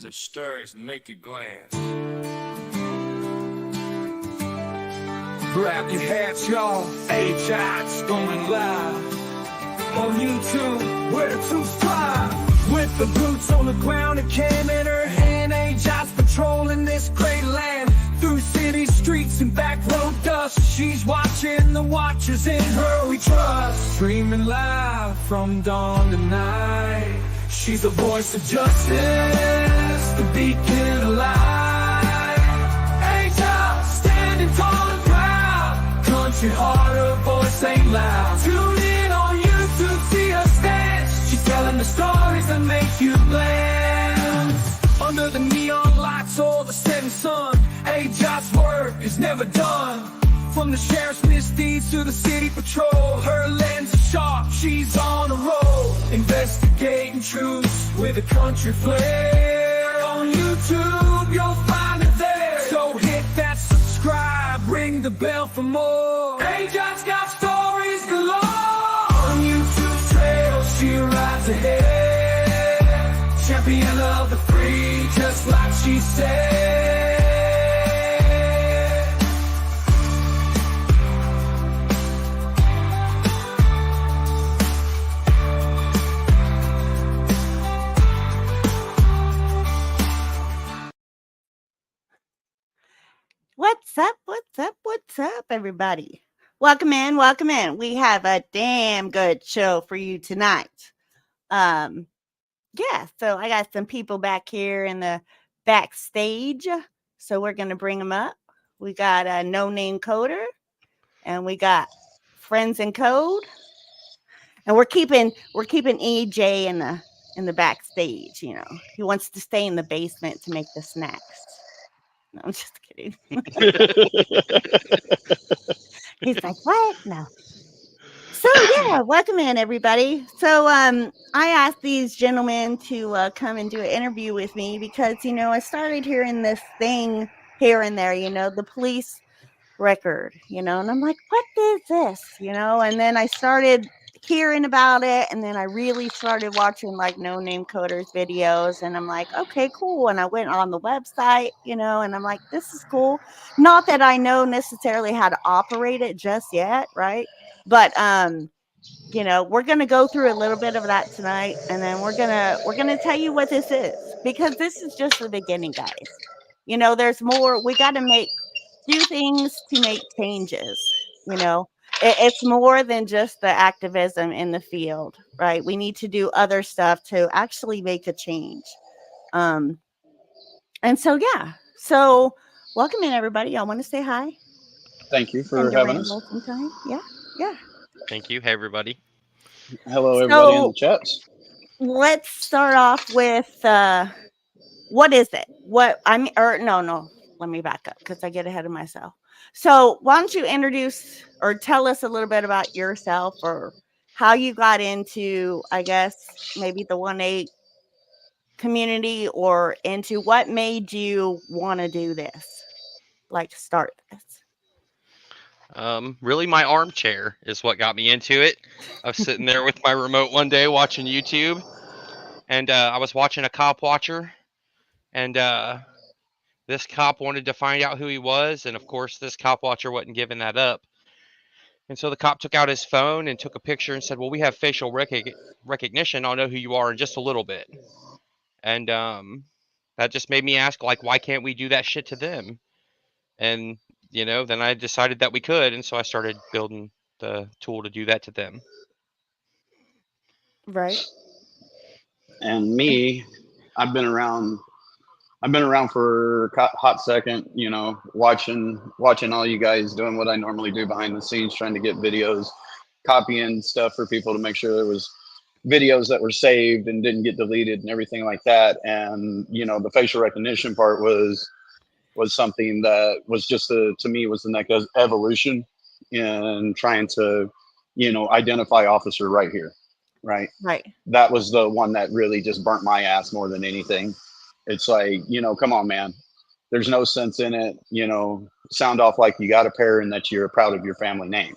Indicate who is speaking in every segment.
Speaker 1: that stirs naked glass. Grab your hats, y'all. AJoT's going live on YouTube where the truth's fly. With the boots on the ground, a cam in her hand, AJoT's patrolling this great land. Through city streets and back road dust, she's watching the watchers in her we trust. Streaming live from dawn to night, she's the voice of justice, the beacon of light. AJoT, standing tall and proud, country heart, her voice ain't loud. Tune in on YouTube, see her stance, she's telling the stories that make you glance. Under the neon lights or the setting sun, AJoT's work is never done. From the sheriff's misdeeds to the city patrol, her lens is sharp, she's on a roll. Investigating truths with a country flair. On YouTube, you'll find it there. So hit that subscribe, ring the bell for more. AJoT's got stories galore. On YouTube's trail, she rides ahead. Champion of the free, just like she said.
Speaker 2: What's up, everybody? Welcome in, welcome in. We have a damn good show for you tonight. Yeah, so I got some people back here in the backstage, so we're going to bring them up. We got a no-name coder, and we got friends in code, and we're keeping EJ in the backstage. You know, he wants to stay in the basement to make the snacks. No, I'm just kidding. He's like, what? No. So yeah, welcome in, everybody. So I asked these gentlemen to come and do an interview with me because, you know, I started hearing this thing here and there, you know, the police record, you know, and I'm like, what is this? You know, and then I started hearing about it, and then I really started watching like no name coders videos, and I'm like, okay, cool. And I went on the website, you know, and I'm like, this is cool. Not that I know necessarily how to operate it just yet, right? But you know, we're gonna go through a little bit of that tonight, and then we're gonna tell you what this is, because this is just the beginning, guys. You know, there's more. We got to do things to make changes, you know. It's more than just the activism in the field, right? We need to do other stuff to actually make a change. And so, yeah. So, welcome in, everybody. I want to say hi.
Speaker 3: Thank you for having us.
Speaker 2: Sometime. Yeah.
Speaker 4: Thank you. Hey, everybody.
Speaker 3: Hello, everybody in the chats.
Speaker 2: Let's start off with what is it? No. Let me back up because I get ahead of myself. So why don't you introduce or tell us a little bit about yourself, or how you got into, I guess, maybe the 1-8 community, or into what made you want to do this, like start this?
Speaker 4: Really, my armchair is what got me into it. I was sitting there with my remote one day watching YouTube, and I was watching a cop watcher, and this cop wanted to find out who he was, and of course, this cop watcher wasn't giving that up. And so the cop took out his phone and took a picture and said, well, we have facial recognition. I'll know who you are in just a little bit. And that just made me ask, like, why can't we do that shit to them? And, you know, then I decided that we could. And so I started building the tool to do that to them.
Speaker 2: Right.
Speaker 3: And me, I've been around for a hot second, you know, watching all you guys doing what I normally do behind the scenes, trying to get videos, copying stuff for people to make sure there was videos that were saved and didn't get deleted and everything like that. And, you know, the facial recognition part was something that was just to me was the next evolution in trying to, you know, identify officer right here. Right. That was the one that really just burnt my ass more than anything. It's like, you know, come on, man. There's no sense in it. You know, sound off like you got a pair and that you're proud of your family name.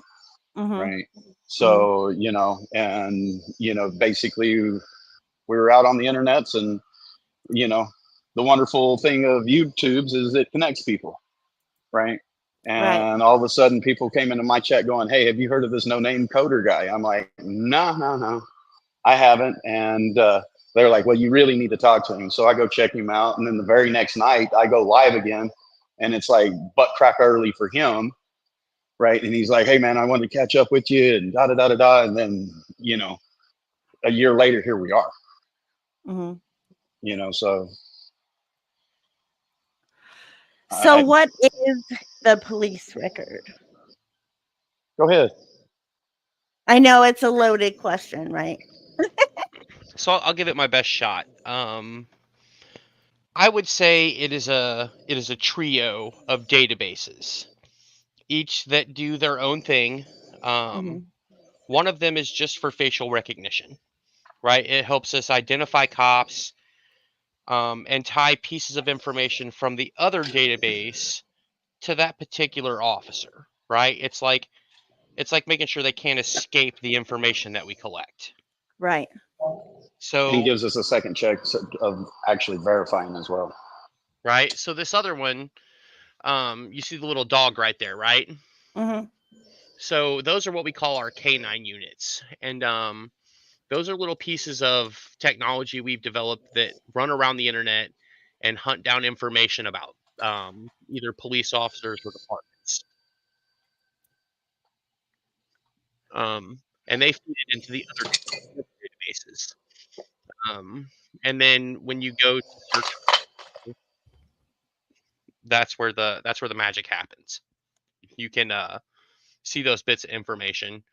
Speaker 3: Right. So, you know, and, you know, basically we were out on the internets and, you know, the wonderful thing of YouTube's is it connects people, right?
Speaker 2: Right.
Speaker 3: And all of a sudden, people came into my chat going, "Hey, have you heard of this no-name coder guy?" I'm like, "No, I haven't." And they're like, "Well, you really need to talk to him." So I go check him out, and then the very next night, I go live again, and it's like butt crack early for him, right? And he's like, "Hey, man, I wanted to catch up with you," and da da da da da. And then, a year later, here we are.
Speaker 2: Hmm.
Speaker 3: So.
Speaker 2: So, what is the police record?
Speaker 3: Go ahead.
Speaker 2: I know it's a loaded question, right?
Speaker 4: So I'll give it my best shot. I would say it is a trio of databases, each that do their own thing.
Speaker 2: Hmm.
Speaker 4: One of them is just for facial recognition, right? It helps us identify cops, and tie pieces of information from the other database to that particular officer, right? It's like making sure they can't escape the information that we collect.
Speaker 2: Right.
Speaker 3: And he
Speaker 4: So,
Speaker 3: gives us a second check of actually verifying as well.
Speaker 4: right? So this other one, you see the little dog right there, right?
Speaker 2: Hmm.
Speaker 4: So those are what we call our K9 units. And those are little pieces of technology we've developed that run around the internet and hunt down information about either police officers or departments. And they feed it into the other databases. And then when you go to search, that's where the magic happens. You can see those bits of information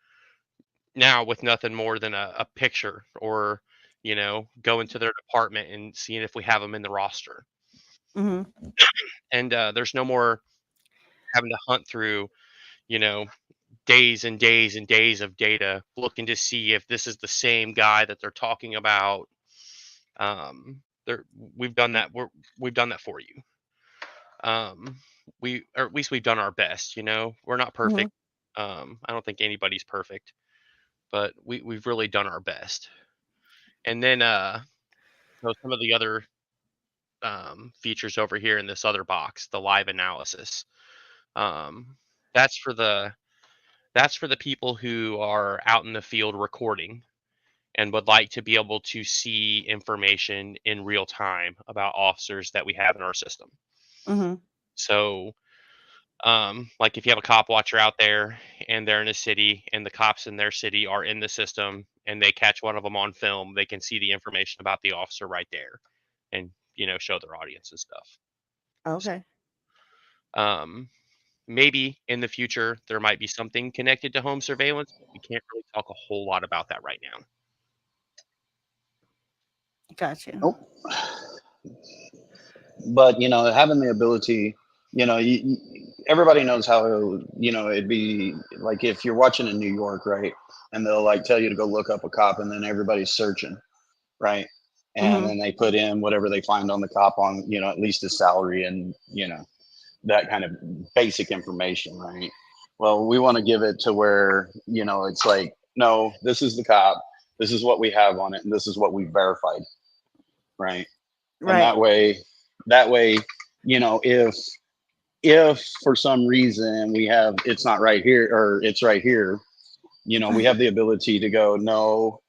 Speaker 4: now with nothing more than a picture, or go into their department and seeing if we have them in the roster.
Speaker 2: Hmm.
Speaker 4: And there's no more having to hunt through you know days and days and days of data looking to see if this is the same guy that they're talking about. There we've done that. We've done that for you. um or at least we've done our best. We're not
Speaker 2: Hmm.
Speaker 4: perfect. I don't think anybody's perfect, but we've really done our best. And then some of the other features over here in this other box, the live analysis. um that's for the people who are out in the field recording and would like to be able to see information in real time about officers that we have in our system.
Speaker 2: Hmm.
Speaker 4: So, like if you have a cop watcher out there and they're in a city and the cops in their city are in the system and they catch one of them on film, they can see the information about the officer right there and, show their audience and stuff.
Speaker 2: Okay.
Speaker 4: Um, Maybe in the future there might be something connected to home surveillance, but we can't really talk a whole lot about that right now.
Speaker 2: Gotcha.
Speaker 3: Nope. But having the ability, everybody knows how it'd be like if you're watching in New York, right? And they'll like tell you to go look up a cop, and then everybody's searching, right? And
Speaker 2: Hmm.
Speaker 3: then they put in whatever they find on the cop on at least his salary and that kind of basic information, right? Well, we want to give it to where it's like, no, this is the cop, this is what we have on it, and this is what we verified, right? And
Speaker 2: Right.
Speaker 3: that way, if for some reason we have it's not right here or it's right here, we have the ability to go, no,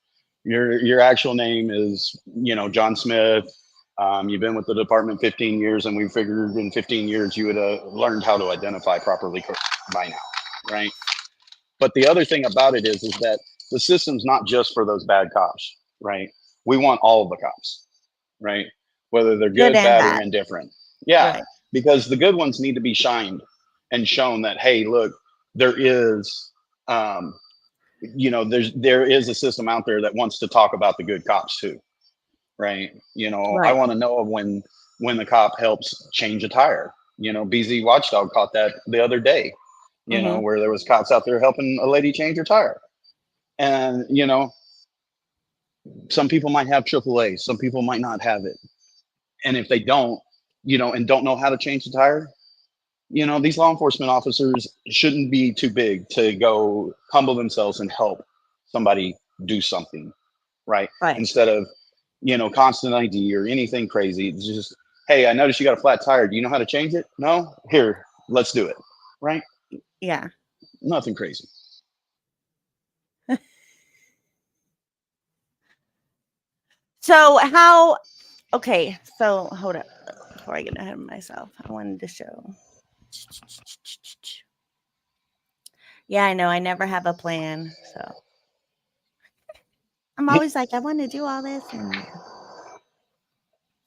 Speaker 3: your actual name is John Smith. You've been with the department 15 years, and we figured in 15 years you would have learned how to identify properly by now, right? But the other thing about it is that the system's not just for those bad cops, right? We want all of the cops, right? Whether they're
Speaker 2: Good
Speaker 3: good,
Speaker 2: and
Speaker 3: bad, or
Speaker 2: bad.
Speaker 3: indifferent. Yeah,
Speaker 2: Right.
Speaker 3: because the good ones need to be shined and shown that, hey, look, there is, there is a system out there that wants to talk about the good cops too, right? I
Speaker 2: Right.
Speaker 3: want to know of when the cop helps change a tire. BZ Watchdog caught that the other day.
Speaker 2: Hmm.
Speaker 3: Where there was cops out there helping a lady change her tire, and some people might have AAA, some people might not have it, and if they don't, and don't know how to change the tire, these law enforcement officers shouldn't be too big to go humble themselves and help somebody do something, right?
Speaker 2: Right.
Speaker 3: Instead of, constant ID or anything crazy. It's just, Hey, I noticed you got a flat tire. Do you know how to change it? No? Here, let's do it. Right?
Speaker 2: Yeah.
Speaker 3: Nothing crazy.
Speaker 2: So how? Okay. So hold up. Before I get ahead of myself, I wanted to show. Yeah, I know. I never have a plan, so I'm always like, I want to do all this, and yeah.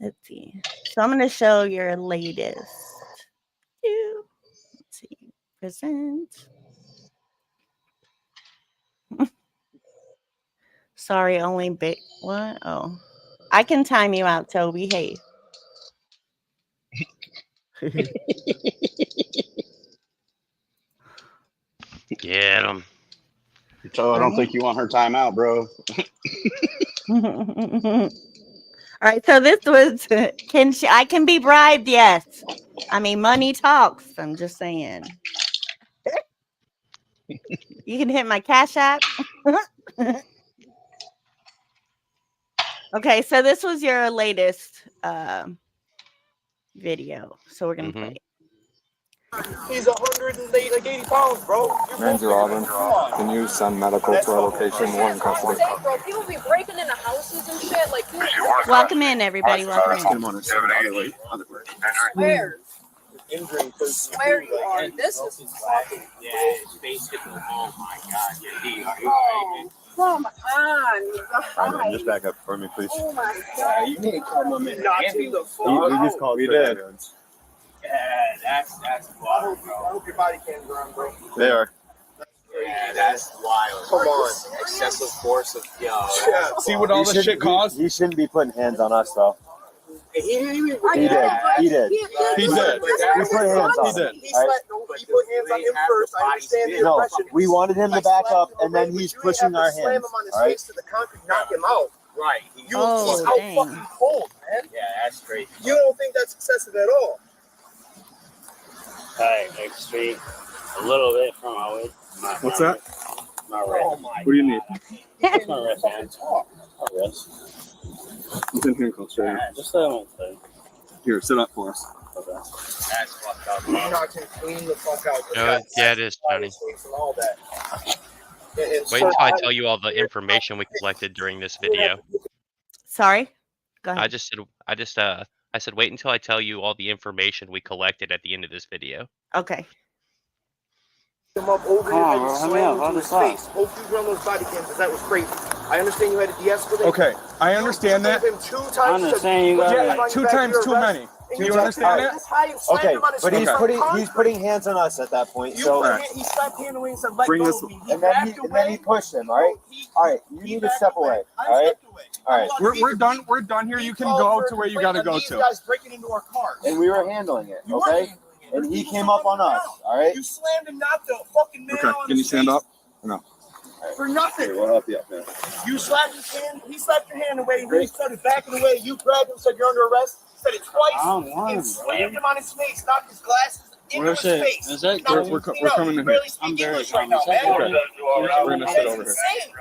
Speaker 2: Let's see. So I'm going to show your latest. Let's see. Present. Sorry, only big. What? Oh, I can time you out, Toby. Hey.
Speaker 4: Get him.
Speaker 3: So I don't think you want her time out, bro.
Speaker 2: All right. So this was. Can she? I can be bribed. Yes. I mean, money talks. I'm just saying. You can hit my Cash App. Okay, so this was your latest video. So we're gonna play.
Speaker 5: He's 180 pounds, bro.
Speaker 6: Ranger Auburn, can you send medical to our location? We're in custody.
Speaker 7: Bro, people be breaking into houses and shit. Like, dude,
Speaker 2: Welcome in, everybody. Welcome in.
Speaker 7: where?
Speaker 5: Injury because
Speaker 7: Where you are? This is fucking.
Speaker 5: yeah, it's basically. Oh my god, yeah,
Speaker 7: Oh, come on.
Speaker 6: Alright, just back up for me, please.
Speaker 7: Oh my god.
Speaker 5: you need to call my man. Not to the
Speaker 6: We just called for the ambulance.
Speaker 5: Yeah, that's wild, bro. I hope your body cams are on, bro.
Speaker 6: They are.
Speaker 5: Yeah, that's wild. Come on. Excessive force of yeah.
Speaker 8: See what all this shit costs?
Speaker 6: He shouldn't be putting hands on us, though.
Speaker 5: He
Speaker 6: He did.
Speaker 8: He did.
Speaker 6: We put hands on him.
Speaker 5: He
Speaker 6: All right?
Speaker 5: put hands on him first. I understand the
Speaker 6: No,
Speaker 5: aggression.
Speaker 6: we wanted him to back up, and then he's pushing our
Speaker 5: Slam
Speaker 6: hands.
Speaker 5: him on his
Speaker 6: All right?
Speaker 5: face to the concrete, knock him out. Right. You
Speaker 2: Oh,
Speaker 5: how
Speaker 2: dang.
Speaker 5: fucking cold, man. Yeah, that's crazy. You don't think that's excessive at all?
Speaker 9: Hey, extreme. A little bit from my way.
Speaker 8: What's that?
Speaker 9: My wrist.
Speaker 5: Oh my.
Speaker 8: What do you need?
Speaker 9: It's my wrist, man. My wrist.
Speaker 8: It's in handcuffs right here.
Speaker 9: Yeah, just that one thing.
Speaker 8: Here, sit up for us.
Speaker 9: Okay.
Speaker 5: That's fucked up. You knocked him clean the fuck out.
Speaker 4: No, yeah, it is, Tony.
Speaker 5: And all that.
Speaker 4: Wait until I tell you all the information we collected during this video.
Speaker 2: Sorry. Go ahead.
Speaker 4: I said wait until I tell you all the information we collected at the end of this video.
Speaker 2: Okay.
Speaker 5: Him up over
Speaker 9: Come on,
Speaker 5: him
Speaker 9: bro.
Speaker 5: and
Speaker 9: Help me
Speaker 5: slam
Speaker 9: out.
Speaker 5: him to
Speaker 9: Help
Speaker 5: his
Speaker 9: me
Speaker 5: face. Hopefully you run those body cams because that was crazy. I understand you had to de-escalate.
Speaker 8: Okay, I understand that.
Speaker 5: Him 2 times.
Speaker 9: I understand you got
Speaker 8: Yeah, 2 times too many. Do you understand that?
Speaker 6: Okay, but
Speaker 8: Okay.
Speaker 6: he's putting hands on us at that point.
Speaker 5: You
Speaker 6: So
Speaker 5: put he slapped hand away and said, let
Speaker 8: Bring
Speaker 5: go
Speaker 8: this-
Speaker 5: of me.
Speaker 6: and then he pushed him. All right, all right. You need to step away. All right, all right.
Speaker 8: We're done. We're done here. You can go to where you got to go
Speaker 5: These
Speaker 8: to.
Speaker 5: guys breaking into our cars.
Speaker 6: And we were handling it.
Speaker 5: You were
Speaker 6: Okay,
Speaker 5: handling it.
Speaker 6: and he came up on us. All right.
Speaker 5: You slammed and knocked the fucking man
Speaker 8: Okay,
Speaker 5: on
Speaker 8: can you
Speaker 5: his
Speaker 8: stand
Speaker 5: face
Speaker 8: up? No.
Speaker 5: for nothing.
Speaker 8: Okay, we'll help you up, man.
Speaker 5: You slapped his hand. He slapped your hand away. He started backing away. You grabbed him, said you're under arrest. Said it twice
Speaker 9: I don't want
Speaker 5: and
Speaker 9: him,
Speaker 5: slammed him on his face. Knocked his glasses into
Speaker 9: Where's
Speaker 5: his
Speaker 9: it?
Speaker 5: face.
Speaker 9: Is that
Speaker 5: Knocked
Speaker 8: we're
Speaker 5: him clean
Speaker 8: we're
Speaker 5: out.
Speaker 8: coming
Speaker 5: You
Speaker 8: in
Speaker 5: barely
Speaker 8: here.
Speaker 5: speak
Speaker 9: I'm very
Speaker 5: English right now, man.
Speaker 8: Okay. We're gonna sit over here.
Speaker 5: Insane.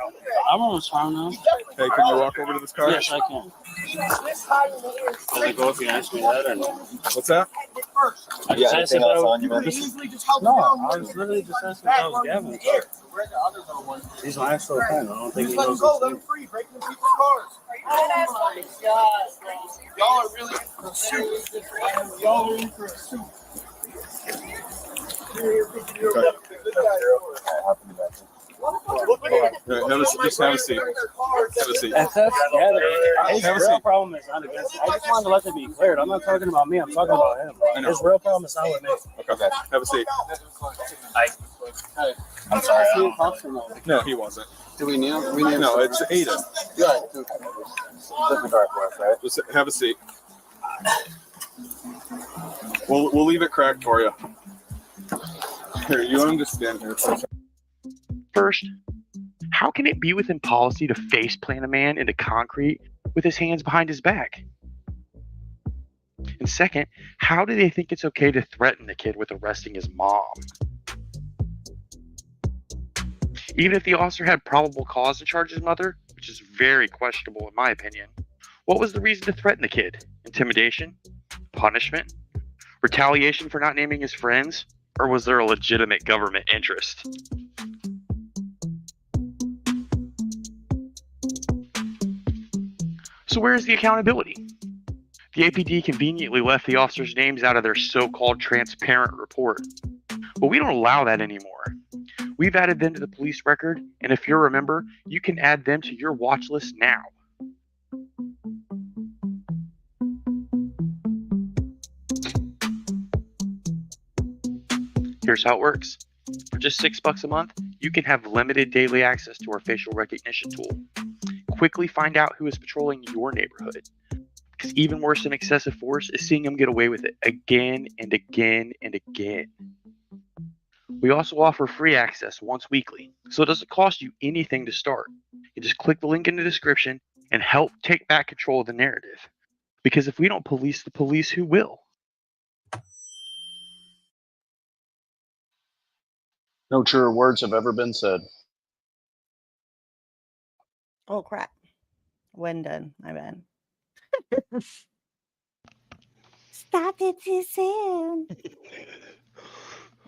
Speaker 9: I'm almost fine now.
Speaker 5: He definitely
Speaker 8: Hey, can you walk over to this car?
Speaker 9: Yes, I can.
Speaker 5: He was this high in the air.
Speaker 9: Does it go if you ask me that or no?
Speaker 8: What's that?
Speaker 5: Hit first.
Speaker 9: I
Speaker 6: You
Speaker 9: just
Speaker 6: got
Speaker 9: asked
Speaker 6: anything
Speaker 9: if
Speaker 6: else
Speaker 9: I
Speaker 6: on you,
Speaker 5: You
Speaker 6: man?
Speaker 5: could have easily just held
Speaker 9: No,
Speaker 5: him down.
Speaker 9: I was literally just asking if I was Gavin.
Speaker 5: Where's the other little one?
Speaker 9: He's my actual friend. I don't think
Speaker 5: Just
Speaker 9: he
Speaker 5: let him
Speaker 9: knows
Speaker 5: go. Let
Speaker 9: it's
Speaker 5: him free. Breaking into people's cars. Oh my God. Y'all are really in for a suit. Y'all are in for a suit.
Speaker 8: Just have a seat. Have a seat.
Speaker 9: If that's Gavin, his
Speaker 8: Have a
Speaker 9: real
Speaker 8: seat.
Speaker 9: problem is not against it. I just wanted to let that be cleared. I'm not talking about me. I'm talking about him.
Speaker 8: I know.
Speaker 9: His real problem is not with me.
Speaker 8: Okay, have a seat.
Speaker 9: I'm sorry.
Speaker 8: No, he wasn't.
Speaker 3: Do we need him?
Speaker 8: No, it's Aiden.
Speaker 6: Different car for us, right?
Speaker 8: Just have a seat. We'll leave it cracked for you. Here, you want him to stand here for a second?
Speaker 10: First, how can it be within policy to face plant a man into concrete with his hands behind his back? And second, how do they think it's okay to threaten the kid with arresting his mom? Even if the officer had probable cause to charge his mother, which is very questionable in my opinion, what was the reason to threaten the kid? Intimidation? punishment? Retaliation for not naming his friends? Or was there a legitimate government interest? So where is the accountability? The APD conveniently left the officers' names out of their so-called transparent report. But we don't allow that anymore. We've added them to the police record, and if you're a member, you can add them to your watch list now. Here's how it works. For just $6 a month, you can have limited daily access to our facial recognition tool. Quickly find out who is patrolling your neighborhood. Because even worse than excessive force is seeing them get away with it again and again and again. We also offer free access once weekly, so it doesn't cost you anything to start. You just click the link in the description and help take back control of the narrative. Because if we don't police the police, who will?
Speaker 3: No truer words have ever been said.
Speaker 2: Oh crap. When done, my bad. Stop it too soon.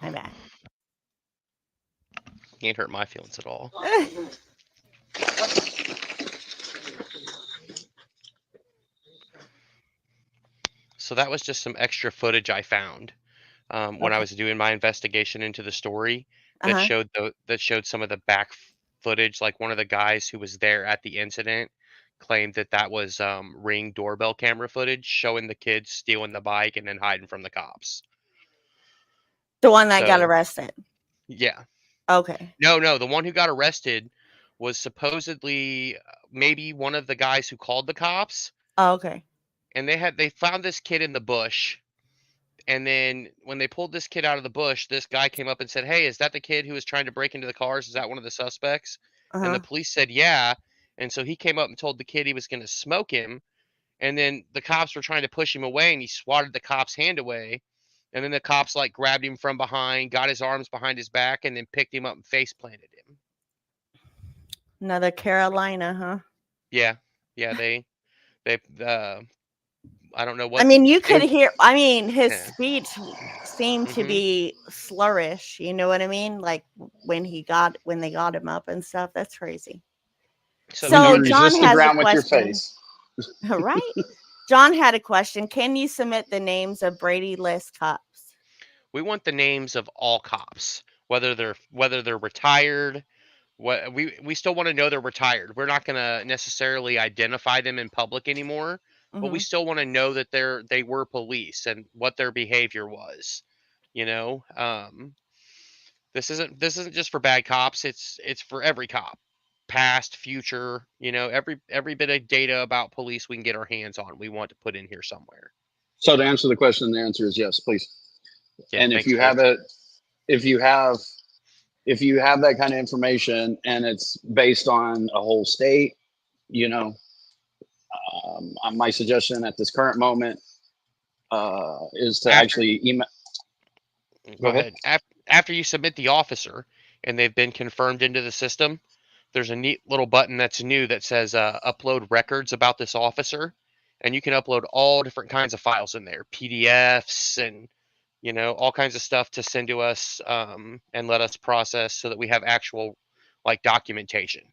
Speaker 2: My bad.
Speaker 4: Can't hurt my feelings at all. So that was just some extra footage I found when I was doing my investigation into the story that showed some of the back footage. Like one of the guys who was there at the incident claimed that was Ring doorbell camera footage showing the kids stealing the bike and then hiding from the cops.
Speaker 2: The one that got arrested.
Speaker 4: Yeah.
Speaker 2: Okay.
Speaker 4: No, the one who got arrested was supposedly maybe one of the guys who called the cops.
Speaker 2: Oh, okay.
Speaker 4: And they found this kid in the bush. And then when they pulled this kid out of the bush, this guy came up and said, "Hey, is that the kid who was trying to break into the cars? Is that one of the suspects?" And the police said, "Yeah." And so he came up and told the kid he was going to smoke him. And then the cops were trying to push him away, and he swatted the cop's hand away. And then the cops like grabbed him from behind, got his arms behind his back, and then picked him up and face planted him.
Speaker 2: Another Carolina, huh?
Speaker 4: Yeah. Yeah, they I don't know what.
Speaker 2: I mean, you could hear. I mean, his speech seemed to be slurish. You know what I mean? Like when they got him up and stuff. That's crazy.
Speaker 3: So John has a question.
Speaker 2: Right? John had a question. Can you submit the names of Brady list cops?
Speaker 4: We want the names of all cops, whether they're retired. What we still want to know they're retired. We're not going to necessarily identify them in public anymore, but we still want to know that they were police and what their behavior was. You know, this isn't just for bad cops. It's for every cop, past, future. You know, every bit of data about police we can get our hands on, we want to put in here somewhere.
Speaker 3: So to answer the question, the answer is yes, please.
Speaker 4: Yeah,
Speaker 3: and if you have that kind of information and it's based on a whole state, you know, my suggestion at this current moment is to actually email.
Speaker 4: Go ahead. After you submit the officer and they've been confirmed into the system, there's a neat little button that's new that says upload records about this officer. And you can upload all different kinds of files in there, PDFs and, you know, all kinds of stuff to send to us and let us process so that we have actual like documentation.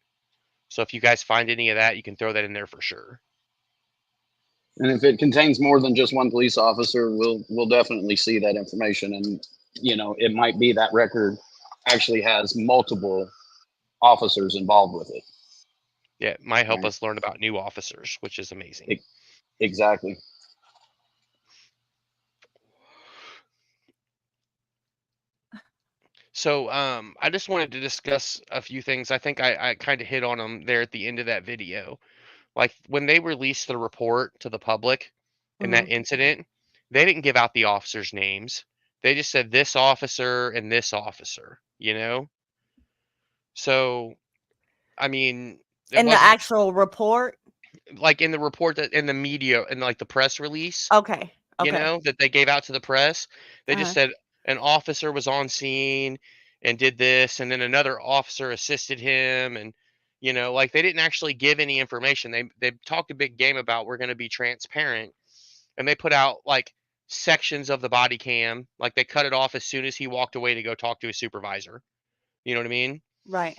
Speaker 4: So if you guys find any of that, you can throw that in there for sure.
Speaker 3: And if it contains more than just one police officer, we'll definitely see that information. And, you know, it might be that record actually has multiple officers involved with it.
Speaker 4: Yeah, it might help us learn about new officers, which is amazing.
Speaker 3: Exactly.
Speaker 4: So I just wanted to discuss a few things. I think I kind of hit on them there at the end of that video. Like when they released the report to the public in that incident, they didn't give out the officers' names. They just said this officer and this officer, you know? So, I mean,
Speaker 2: in the actual report,
Speaker 4: like in the report that in the media and like the press release,
Speaker 2: okay,
Speaker 4: you know, that they gave out to the press, they just said an officer was on scene and did this, and then another officer assisted him, and you know, like they didn't actually give any information. They talked a big game about we're going to be transparent, and they put out like sections of the body cam. Like they cut it off as soon as he walked away to go talk to his supervisor. You know what I mean?
Speaker 2: Right.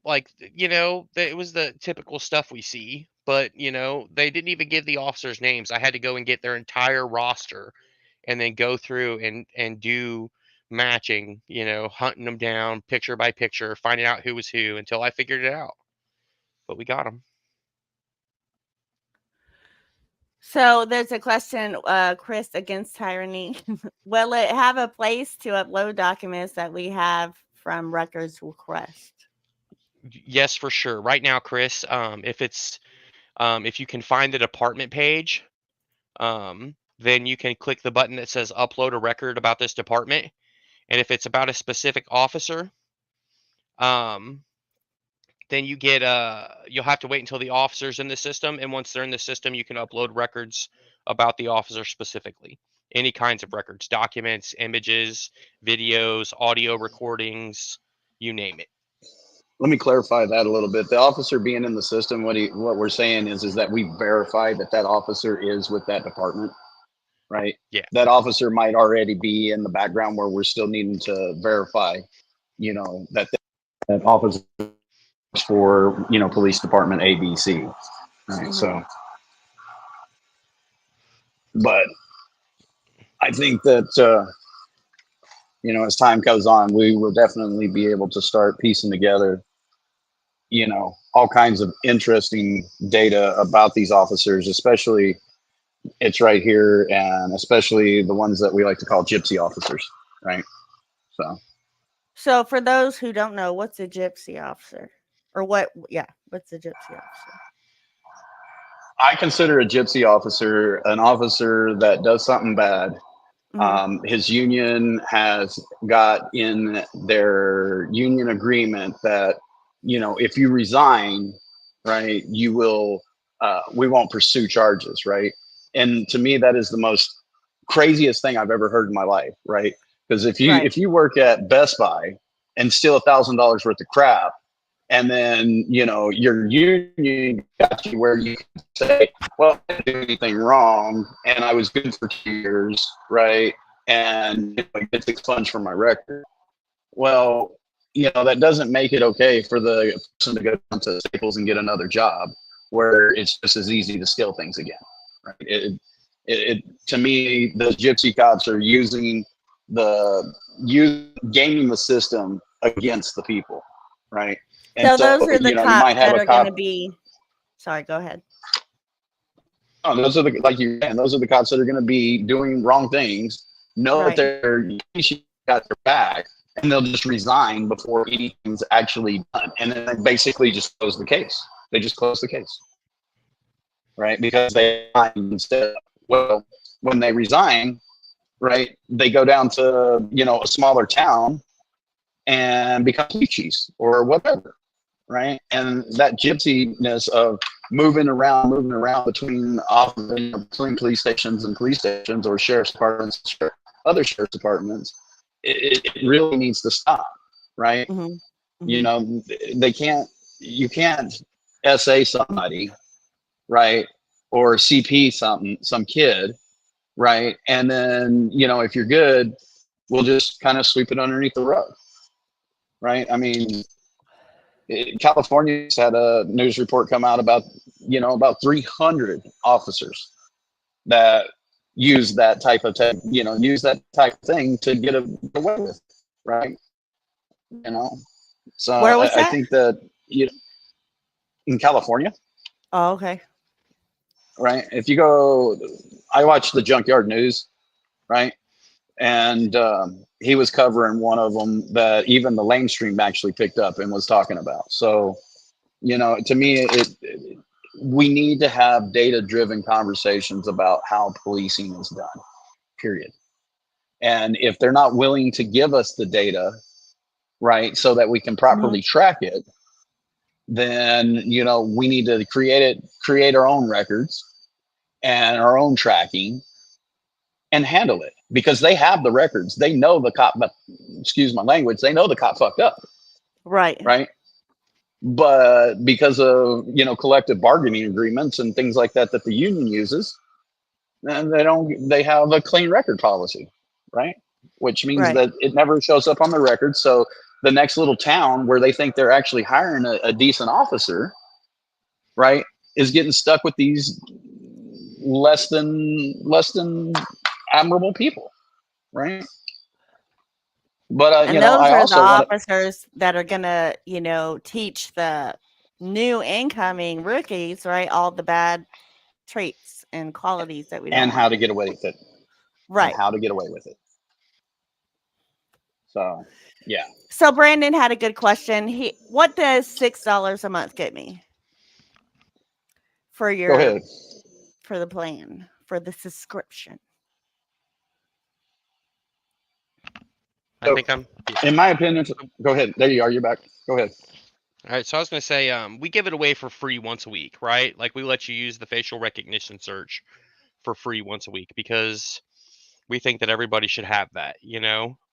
Speaker 4: Like, you know, it was the typical stuff we see, but you know, they didn't even give the officers names. I had to go and get their entire roster and then go through and do matching, you know, hunting them down picture by picture, finding out who was who until I figured it out. But we got them.
Speaker 2: So there's a question, Chris, against tyranny. Will it have a place to upload documents that we have from records request?
Speaker 4: Yes, for sure. Right now, Chris, if you can find the department page, then you can click the button that says upload a record about this department. And if it's about a specific officer, then you'll have to wait until the officer's in the system. And once they're in the system, you can upload records about the officer specifically. Any kinds of records, documents, images, videos, audio recordings, you name it.
Speaker 3: Let me clarify that a little bit. The officer being in the system, what we're saying is that we verify that that officer is with that department, right?
Speaker 4: Yeah.
Speaker 3: That officer might already be in the background where we're still needing to verify, you know, that officer is for, you know, police department ABC, right?
Speaker 2: Mhm.
Speaker 3: So, but I think that, you know, as time goes on, we will definitely be able to start piecing together, you know, all kinds of interesting data about these officers, especially it's right here, and especially the ones that we like to call gypsy officers, right?
Speaker 2: So for those who don't know, what's a gypsy officer? Or what? Yeah, what's a gypsy officer?
Speaker 3: I consider a gypsy officer an officer that does something bad. His union has got in their union agreement that, you know, if you resign, right, you will, we won't pursue charges, right? And to me, that is the most craziest thing I've ever heard in my life, right? Because if you work at Best Buy and steal $1,000 worth of crap, and then, you know, your union got you where you can say, well, I didn't do anything wrong and I was good for 2 years, right? And you know, it gets expunged from my record. Well, you know, that doesn't make it okay for the person to go down to Staples and get another job where it's just as easy to steal things again, right? It to me, the gypsy cops are gaming the system against the people, right? And
Speaker 2: so those are the
Speaker 3: you know, you
Speaker 2: cops
Speaker 3: might have
Speaker 2: that
Speaker 3: a
Speaker 2: are going
Speaker 3: cop.
Speaker 2: to be. Sorry, go ahead.
Speaker 3: Oh, those are the, like you and those are the cops that are going to be doing wrong things. Know
Speaker 2: Right.
Speaker 3: that they're got their back, and they'll just resign before anything's actually done, and then they basically just close the case. They just close the case, right? Because they instead. Well, when they resign, right, they go down to, you know, a smaller town and become chiefs or whatever, right? And that gypsyness of moving around between between police stations and police stations, or sheriff's departments, other sheriff's departments, it really needs to stop, right? You know, you can't SA somebody, right, or CP some kid, right, and then, you know, if you're good, we'll just kind of sweep it underneath the rug, right? I mean, California's had a news report come out about, you know, about 300 officers that use that type of use that type of thing to get away with, right? You know, so
Speaker 2: Where was
Speaker 3: I
Speaker 2: that?
Speaker 3: think that, you know, in California,
Speaker 2: Oh, okay.
Speaker 3: right? If you go, I watch the Junkyard News, right? And he was covering one of them that even the Lamestream actually picked up and was talking about. So, you know, to me, we need to have data-driven conversations about how policing is done, period. And if they're not willing to give us the data, right, so that we can properly track it, then, you know, we need to create our own records and our own tracking and handle it, because they have the records. They know the cop, but excuse my language, they know the cop fucked up.
Speaker 2: Right.
Speaker 3: Right. But because of, you know, collective bargaining agreements and things like that that the union uses, And they have a clean record policy, right? Which means
Speaker 2: Right.
Speaker 3: that it never shows up on the record. So the next little town where they think they're actually hiring a decent officer, right, is getting stuck with these less than admirable people, right? But
Speaker 2: And those
Speaker 3: I
Speaker 2: are the
Speaker 3: also want to,
Speaker 2: officers that are gonna, teach the new incoming rookies, right, all the bad traits and qualities that we don't
Speaker 3: and how
Speaker 2: want.
Speaker 3: to get away with it, and
Speaker 2: Right.
Speaker 3: how to get away with it. So yeah,
Speaker 2: So Brandon had a good question. What does $6 a month get me for
Speaker 3: go ahead.
Speaker 2: for the plan, for the subscription?
Speaker 4: I
Speaker 3: So,
Speaker 4: think I'm.
Speaker 3: in my opinion, go ahead. There you are. You're back. Go ahead.
Speaker 4: All right, so I was gonna say, we give it away for free once a week, right? Like we let you use the facial recognition search for free once a week because we think that everybody should have that.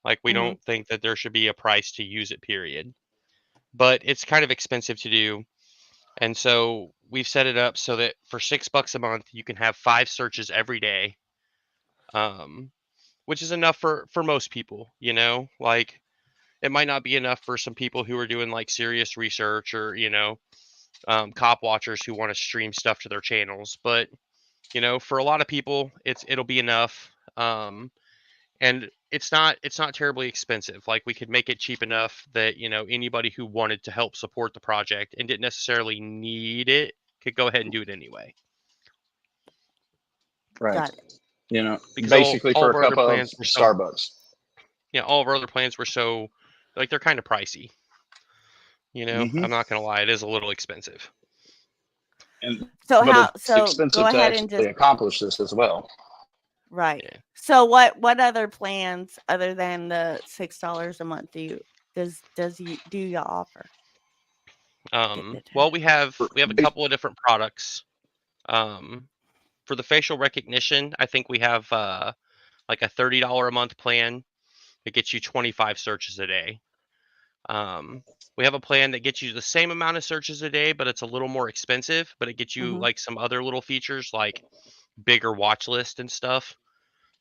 Speaker 4: Like we
Speaker 2: Mhm.
Speaker 4: don't think that there should be a price to use it. Period. But it's kind of expensive to do, and so we've set it up so that for $6 a month you can have 5 searches every day, which is enough for most people. Like it might not be enough for some people who are doing like serious research or cop watchers who want to stream stuff to their channels, but for a lot of people it'll be enough. And it's not terribly expensive. Like we could make it cheap enough that anybody who wanted to help support the project and didn't necessarily need it could go ahead and do it anyway,
Speaker 3: Right.
Speaker 2: Got it.
Speaker 4: because
Speaker 3: Basically
Speaker 4: all
Speaker 3: for
Speaker 4: of
Speaker 3: a
Speaker 4: our other
Speaker 3: cup of
Speaker 4: plans were so
Speaker 3: Starbucks.
Speaker 4: all of our other plans were so, like, they're kind of pricey.
Speaker 3: Mm-hmm.
Speaker 4: I'm not gonna lie, it is a little expensive.
Speaker 2: So
Speaker 3: But it's
Speaker 2: go
Speaker 3: expensive to
Speaker 2: ahead and
Speaker 3: actually
Speaker 2: just
Speaker 3: accomplish this as well.
Speaker 2: right.
Speaker 4: Yeah.
Speaker 2: So what other plans other than the $6 a month do you offer?
Speaker 4: Well, we have a couple of different products. For the facial recognition, I think we have like a $30 a month plan that gets you 25 searches a day. We have a plan that gets you the same amount of searches a day, but it's a little more expensive, but it gets you
Speaker 2: Mhm.
Speaker 4: like some other little features like bigger watch list and stuff.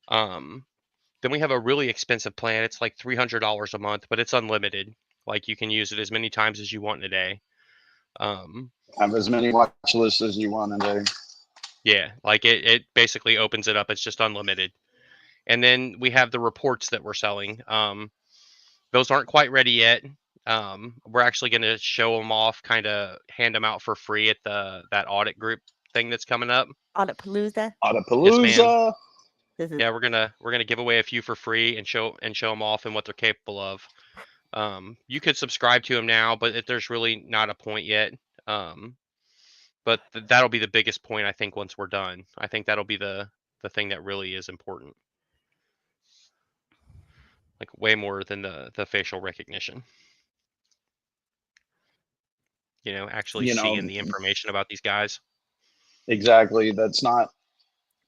Speaker 4: Then we have a really expensive plan. It's like $300 a month, but it's unlimited. Like you can use it as many times as you want in a day.
Speaker 3: Have as many watch lists as you want in there.
Speaker 4: Yeah, like it basically opens it up. It's just unlimited. And then we have the reports that we're selling. Those aren't quite ready yet. We're actually going to show them off, kind of hand them out for free at that audit group thing that's coming up.
Speaker 2: Auditpalooza.
Speaker 4: Yes, ma'am.
Speaker 3: Auditapalooza.
Speaker 2: This is
Speaker 4: Yeah, we're gonna give away a few for free and show them off and what they're capable of. You could subscribe to them now, but there's really not a point yet. But that'll be the biggest point, I think, once we're done. I think that'll be the thing that really is important, like way more than the facial recognition. Actually
Speaker 3: You know,
Speaker 4: seeing the information about these guys.
Speaker 3: exactly. That's not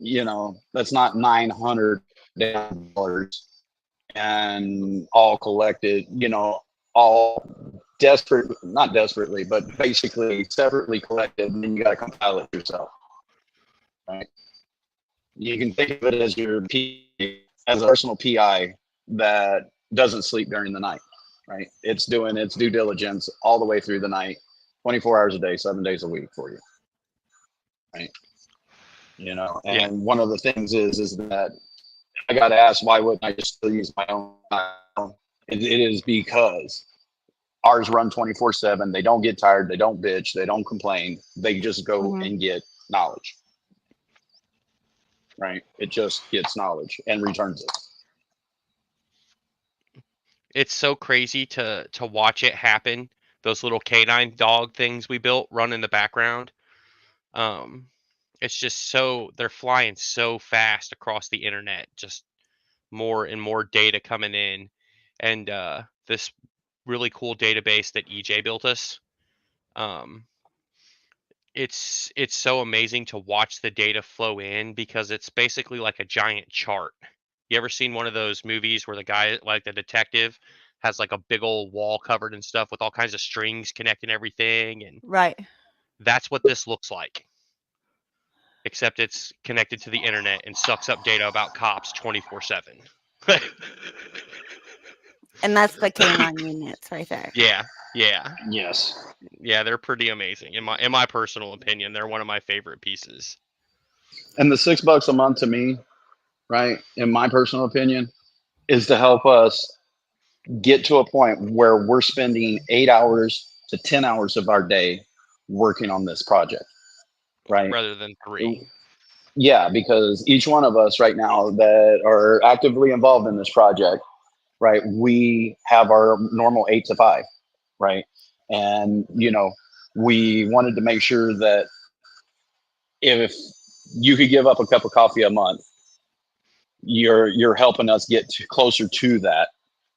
Speaker 3: $900 and all collected. All not desperately, but basically separately collected, and then you got to compile it yourself. Right? You can think of it as as a personal PI that doesn't sleep during the night. Right? It's doing its due diligence all the way through the night, 24 hours a day, 7 days a week for you. Right? And
Speaker 4: Yeah.
Speaker 3: one of the things is that I got asked, why wouldn't I just still use my own? It is because ours run 24/7. They don't get tired. They don't bitch. They don't complain. They just go
Speaker 2: Mhm.
Speaker 3: and get knowledge. Right? It just gets knowledge and returns it.
Speaker 4: It's so crazy to watch it happen. Those little canine dog things we built run in the background. It's just they're flying so fast across the internet, just more and more data coming in. And this really cool database that EJ built us. Um, it's so amazing to watch the data flow in because it's basically like a giant chart. You ever seen one of those movies where the guy, like the detective, has like a big old wall covered and stuff with all kinds of strings connecting everything, and
Speaker 2: Right.
Speaker 4: that's what this looks like. except it's connected to the internet and sucks up data about cops 24/7.
Speaker 2: And that's the K9 units right there.
Speaker 4: Yeah,
Speaker 3: Yes.
Speaker 4: they're pretty amazing in my personal opinion. They're one of my favorite pieces.
Speaker 3: And the $6 a month to me, right, in my personal opinion, is to help us get to a point where we're spending 8 hours to 10 hours of our day working on this project, right?
Speaker 4: Rather than 3.
Speaker 3: Yeah, because each one of us right now that are actively involved in this project, right, we have our normal 8 to 5, right? And, we wanted to make sure that if you could give up a cup of coffee a month, you're helping us get closer to that,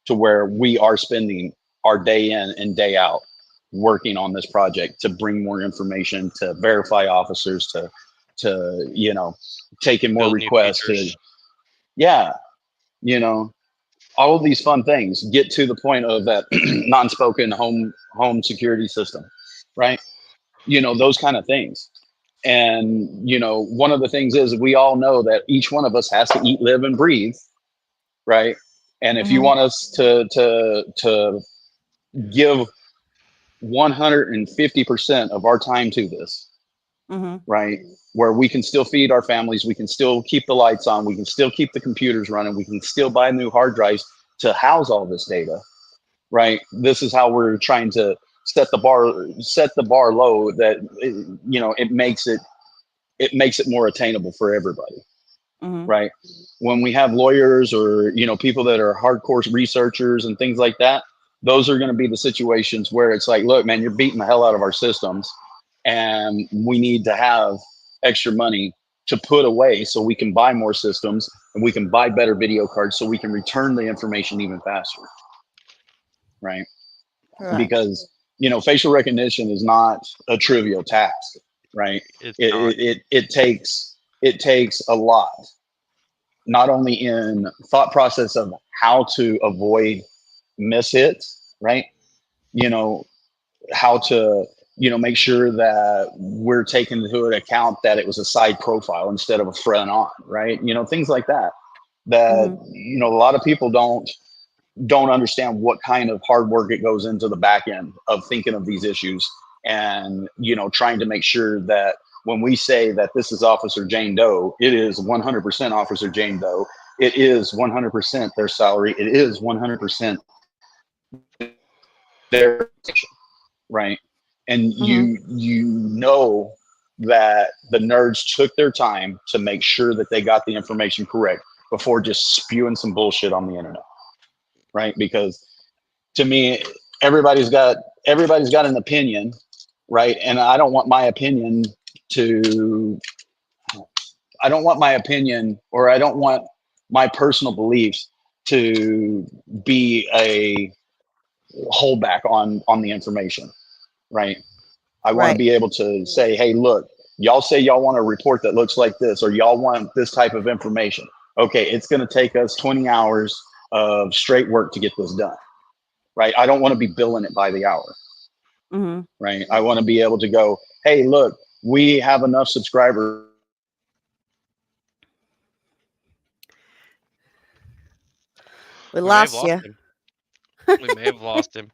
Speaker 3: to where we are spending our day in and day out working on this project to bring more information, to verify officers, to taking more
Speaker 4: Build new
Speaker 3: requests,
Speaker 4: features.
Speaker 3: yeah, all of these fun things get to the point of that non-spoken home security system, right? Those kind of things. And one of the things is, we all know that each one of us has to eat, live, and breathe, right? And if you
Speaker 2: Mhm.
Speaker 3: want us to give 150% of our time to this,
Speaker 2: Mhm.
Speaker 3: right, where we can still feed our families, we can still keep the lights on, we can still keep the computers running, we can still buy new hard drives to house all this data, right? This is how we're trying to set the bar low, that it makes it more attainable for everybody,
Speaker 2: Mhm.
Speaker 3: right? When we have lawyers or people that are hardcore researchers and things like that, those are going to be the situations where it's like, look, man, you're beating the hell out of our systems, and we need to have extra money to put away so we can buy more systems, and we can buy better video cards so we can return the information even faster, right?
Speaker 2: Right.
Speaker 3: Because facial recognition is not a trivial task, right?
Speaker 4: It's
Speaker 3: it,
Speaker 4: not.
Speaker 3: it, it takes a lot, not only in thought process of how to avoid mishits, right? You know, how to, make sure that we're taking into account that it was a side profile instead of a front on, right? Things like that,
Speaker 2: Mhm.
Speaker 3: a lot of people don't understand what kind of hard work it goes into the back end of thinking of these issues, and trying to make sure that when we say that this is Officer Jane Doe, it is 100% Officer Jane Doe, it is 100% their salary, it is 100% their, right? And
Speaker 2: Mhm.
Speaker 3: you know that the nerds took their time to make sure that they got the information correct before just spewing some bullshit on the internet, right? Because to me, everybody's got an opinion, right? And to I don't want my opinion, or I don't want my personal beliefs to be a holdback on the information, right? I want to
Speaker 2: Right.
Speaker 3: be able to say, hey, look, y'all say y'all want a report that looks like this, or y'all want this type of information. Okay, it's going to take us 20 hours of straight work to get this done, right? I don't want to be billing it by the hour,
Speaker 2: Mhm.
Speaker 3: right? I want to be able to go, hey, look, we have enough subscribers.
Speaker 2: We
Speaker 4: We may have
Speaker 2: lost
Speaker 4: lost
Speaker 2: you.
Speaker 4: him. We may have lost him.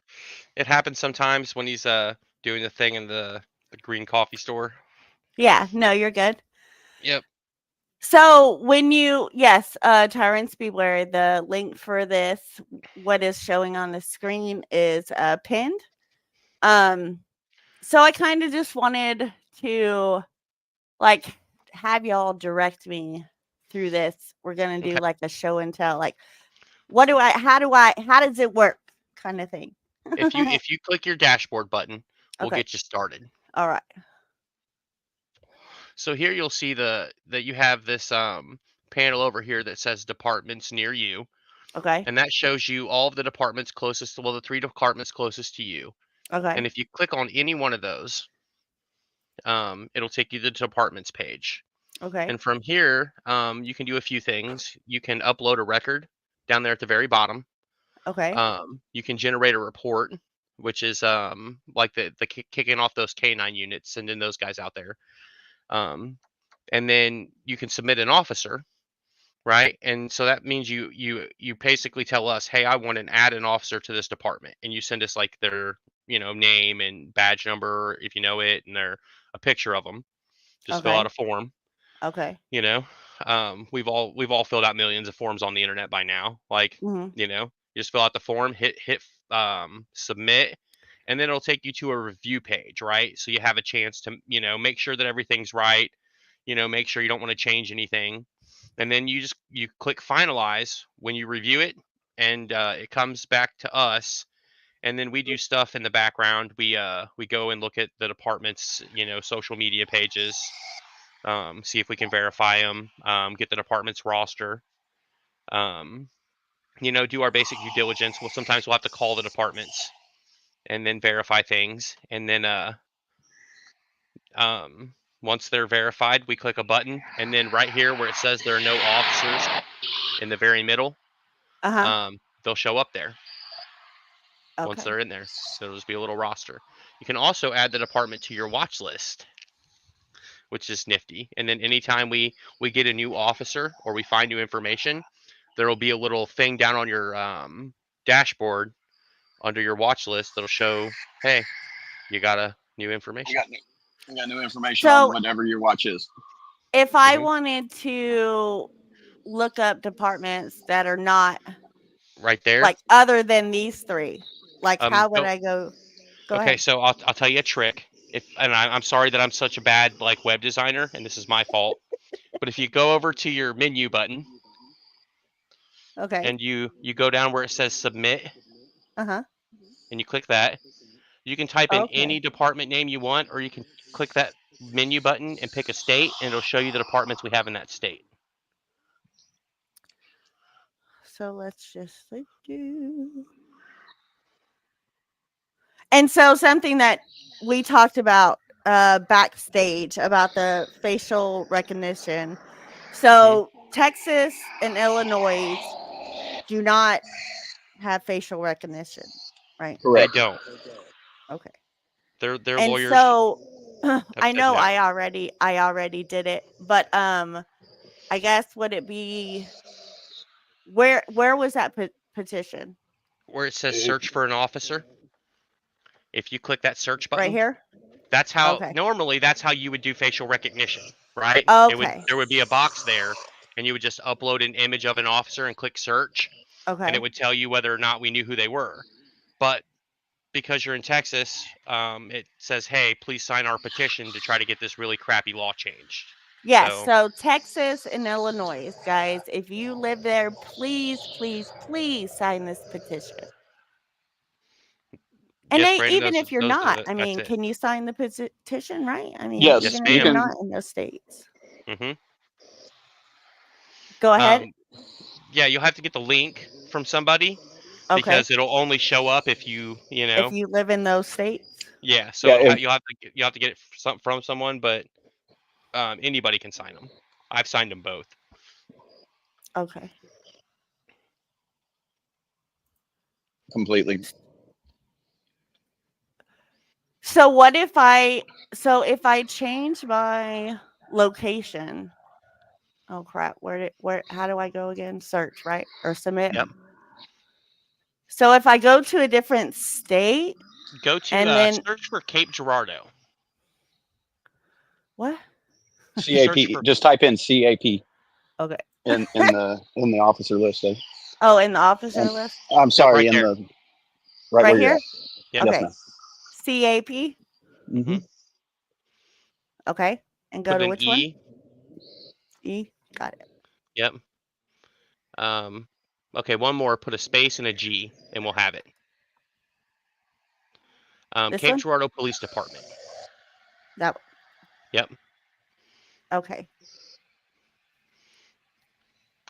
Speaker 4: It happens sometimes when he's doing the thing in the green coffee store.
Speaker 2: Yeah. No, you're good.
Speaker 4: Yep.
Speaker 2: So yes, Tyrants Beware, the link for this, what is showing on the screen is pinned. So I kind of just wanted to like have y'all direct me through this. We're gonna do
Speaker 4: Okay.
Speaker 2: like a show and tell, like how does it work kind of thing.
Speaker 4: If you click your dashboard button, we'll
Speaker 2: Okay.
Speaker 4: get you started.
Speaker 2: All right.
Speaker 4: So here you'll see that you have this panel over here that says departments near you,
Speaker 2: Okay.
Speaker 4: and that shows you all of the departments closest to, well, the 3 departments closest to you.
Speaker 2: Okay.
Speaker 4: And if you click on any one of those, it'll take you to the departments page.
Speaker 2: Okay.
Speaker 4: And from here, you can do a few things. You can upload a record down there at the very bottom.
Speaker 2: Okay.
Speaker 4: You can generate a report, which is like the kicking off those K9 units, sending those guys out there. and then you can submit an officer, right? And so that means you basically tell us, hey, I want to add an officer to this department, and you send us like their name and badge number if you know it, and a picture of them. Just fill out
Speaker 2: Okay.
Speaker 4: a form.
Speaker 2: Okay.
Speaker 4: We've all filled out millions of forms on the internet by now. Like,
Speaker 2: Mhm.
Speaker 4: you just fill out the form, hit submit, and then it'll take you to a review page, right? So you have a chance to make sure that everything's right. Make sure you don't want to change anything, and then you click finalize when you review it, and it comes back to us, and then we do stuff in the background. We go and look at the department's social media pages, see if we can verify them, get the department's roster, um, do our basic due diligence. Sometimes we'll have to call the departments and then verify things, and then once they're verified, we click a button, and then right here where it says there are no officers in the very middle, they'll show up there. Once
Speaker 2: Okay.
Speaker 4: they're in there, there'll just be a little roster. You can also add the department to your watch list, which is nifty. And then anytime we get a new officer or we find new information, there will be a little thing down on your dashboard under your watch list that'll show, hey, you got a new information.
Speaker 3: We got new information
Speaker 2: So-
Speaker 3: on whatever your watch is.
Speaker 2: If I
Speaker 4: Mhm.
Speaker 2: wanted to look up departments that are not
Speaker 4: Right there.
Speaker 2: like other than these three, like how would
Speaker 4: go-
Speaker 2: I go? Go
Speaker 4: okay,
Speaker 2: ahead.
Speaker 4: so I'll tell you a trick. I'm sorry that I'm such a bad web designer, and this is my fault. But if you go over to your menu button
Speaker 2: Okay.
Speaker 4: and you go down where it says submit,
Speaker 2: Uh-huh.
Speaker 4: and you click that, you can type in
Speaker 2: Okay.
Speaker 4: any department name you want, or you can click that menu button and pick a state, and it'll show you the departments we have in that state.
Speaker 2: So let's just do. And so something that we talked about backstage about the facial recognition. So Texas and Illinois do not have facial recognition, right?
Speaker 3: Correct.
Speaker 4: They don't.
Speaker 2: Okay.
Speaker 4: Their
Speaker 2: And
Speaker 4: lawyers.
Speaker 2: so
Speaker 4: have
Speaker 2: I
Speaker 4: said
Speaker 2: know
Speaker 4: no.
Speaker 2: I already did it, but I guess would it be where was that petition?
Speaker 4: Where it says search for an officer. If you click that search button,
Speaker 2: Right here?
Speaker 4: that's how
Speaker 2: Okay.
Speaker 4: normally that's how you would do facial recognition, right?
Speaker 2: Okay.
Speaker 4: There would be a box there, and you would just upload an image of an officer and click search, and
Speaker 2: Okay.
Speaker 4: it would tell you whether or not we knew who they were. But because you're in Texas, it says, hey, please sign our petition to try to get this really crappy law changed.
Speaker 2: Yes, so Texas and Illinois, guys, if you live there, please, please, please sign this petition. And
Speaker 4: Yes, Brandon,
Speaker 2: even if you're not, I mean,
Speaker 4: it.
Speaker 2: can you sign the petition, right? I mean,
Speaker 3: Yes,
Speaker 2: even
Speaker 4: you
Speaker 2: if you're
Speaker 4: can.
Speaker 2: not in those states.
Speaker 4: Mm-hmm.
Speaker 2: Go ahead.
Speaker 4: Yeah, you'll have to get the link from somebody
Speaker 2: Okay.
Speaker 4: because it'll only show up if you know.
Speaker 2: If you live in those states.
Speaker 4: Yeah, so
Speaker 3: Yeah,
Speaker 4: you'll have to get it from someone, but anybody can sign them. I've signed them both.
Speaker 2: Okay.
Speaker 3: completely.
Speaker 2: So what if I change my location? Oh crap, how do I go again? Search, right? Or submit?
Speaker 4: Yep.
Speaker 2: So if I go to a different state,
Speaker 4: Go to
Speaker 2: and then
Speaker 4: search for Cape Girardeau.
Speaker 2: what?
Speaker 3: CAP. Just type in CAP
Speaker 2: Okay.
Speaker 3: in the officer list.
Speaker 2: Oh, in the officer list?
Speaker 3: I'm sorry,
Speaker 4: right
Speaker 3: in
Speaker 4: there.
Speaker 3: the
Speaker 2: Right
Speaker 3: where you're
Speaker 2: here?
Speaker 3: at.
Speaker 4: Yep.
Speaker 2: Okay.
Speaker 3: Yes,
Speaker 2: CAP?
Speaker 3: ma'am. Mm-hmm.
Speaker 2: Okay. And go
Speaker 4: Put
Speaker 2: to
Speaker 4: an
Speaker 2: which
Speaker 4: E.
Speaker 2: one? E. Got it.
Speaker 4: Yep. Okay, one more. Put a space and a G, and we'll have it.
Speaker 2: This
Speaker 4: Cape
Speaker 2: one?
Speaker 4: Girardeau Police Department.
Speaker 2: That one.
Speaker 4: Yep.
Speaker 2: Okay.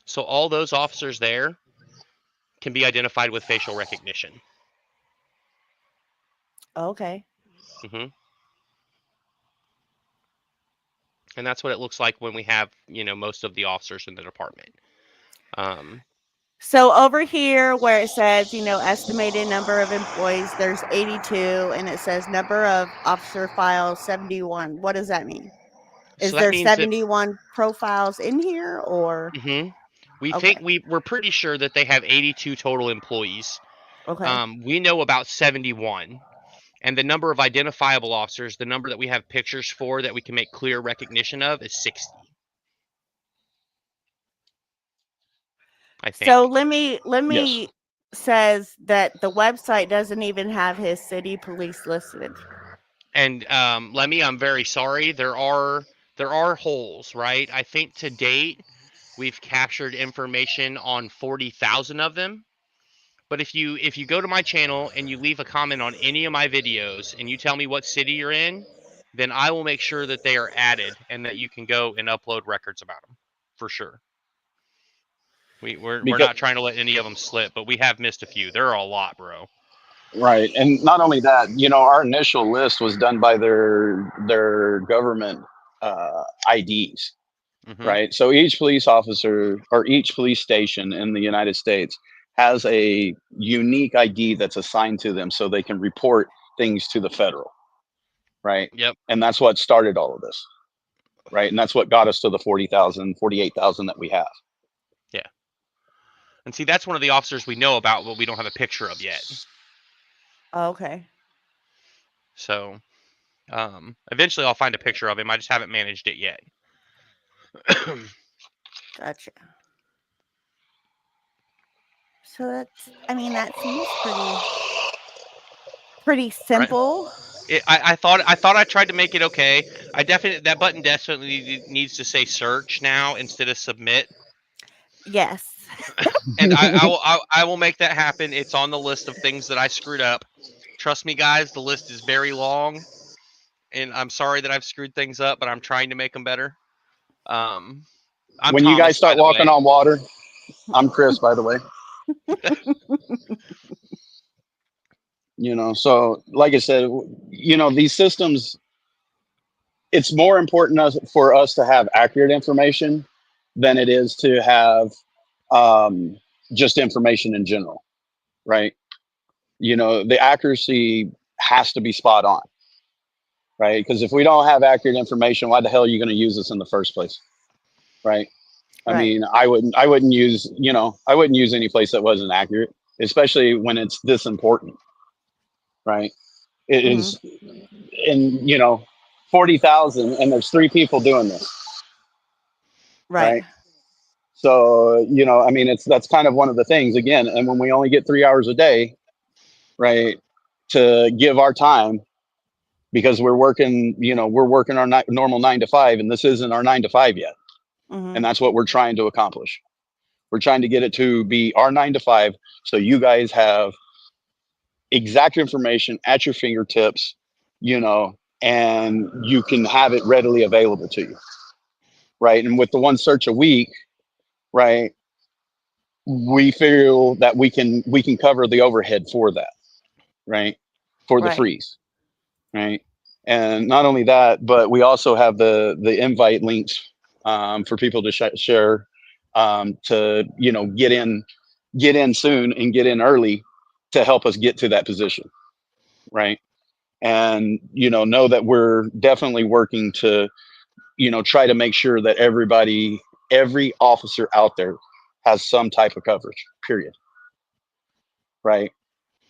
Speaker 4: So all those officers there can be identified with facial recognition.
Speaker 2: Okay.
Speaker 4: Mm-hmm. And that's what it looks like when we have, most of the officers in the department.
Speaker 2: So over here where it says, estimated number of employees, there's 82, and it says number of officer files 71. What does that mean? Is
Speaker 4: So that
Speaker 2: there
Speaker 4: means that
Speaker 2: 71 profiles in here or?
Speaker 4: we
Speaker 2: Okay.
Speaker 4: think we're pretty sure that they have 82 total employees.
Speaker 2: Okay.
Speaker 4: We know about 71. And the number of identifiable officers, the number that we have pictures for that we can make clear recognition of, is 60. I think.
Speaker 2: So let me
Speaker 3: Yes.
Speaker 2: says that the website doesn't even have his city police listed.
Speaker 4: And Lemmy, I'm very sorry. There are holes, right? I think to date we've captured information on 40,000 of them. But if you go to my channel and you leave a comment on any of my videos and you tell me what city you're in, then I will make sure that they are added and that you can go and upload records about them for sure. We're
Speaker 3: Because
Speaker 4: not trying to let any of them slip, but we have missed a few. There are a lot, bro.
Speaker 3: right, and not only that, our initial list was done by their government IDs. Right. So each police officer or each police station in the United States has a unique ID that's assigned to them so they can report things to the federal. Right.
Speaker 4: Yep.
Speaker 3: And that's what started all of this. Right. And that's what got us to the 40,000, 48,000 that we have.
Speaker 4: Yeah. And see, that's one of the officers we know about, but we don't have a picture of yet.
Speaker 2: Okay.
Speaker 4: So eventually I'll find a picture of him. I just haven't managed it yet.
Speaker 2: Gotcha. So that seems pretty simple.
Speaker 4: I thought I tried to make it okay. That button definitely needs to say search now instead of submit.
Speaker 2: Yes.
Speaker 4: And I will make that happen. It's on the list of things that I screwed up. Trust me, guys, the list is very long, and I'm sorry that I've screwed things up, but I'm trying to make them better. I'm
Speaker 3: when you guys
Speaker 4: Thomas, by
Speaker 3: start
Speaker 4: the
Speaker 3: walking
Speaker 4: way.
Speaker 3: on water, I'm Chris, by the way. So like I said, these systems, it's more important for us to have accurate information than it is to have just information in general, right? The accuracy has to be spot on, right? Because if we don't have accurate information, why the hell are you going to use this in the first place, right? I mean, I wouldn't use any place that wasn't accurate, especially when it's this important, right? It is, and 40,000, and there's 3 people doing this, right? So I mean, that's kind of one of the things again. And when we only get 3 hours a day, right, to give our time, because we're working our normal 9 to 5, and this isn't our 9 to 5 yet, and that's what we're trying to accomplish. We're trying to get it to be our 9 to 5, so you guys have exact information at your fingertips, and you can have it readily available to you, right? And with the one search a week, right, we feel that we can cover the overhead for that, right, for the freeze, right? And not only that, but we also have the invite links for people to share, to get in soon and get in early to help us get to that position, right? And know that we're definitely working to try to make sure that every officer out there has some type of coverage, period, right?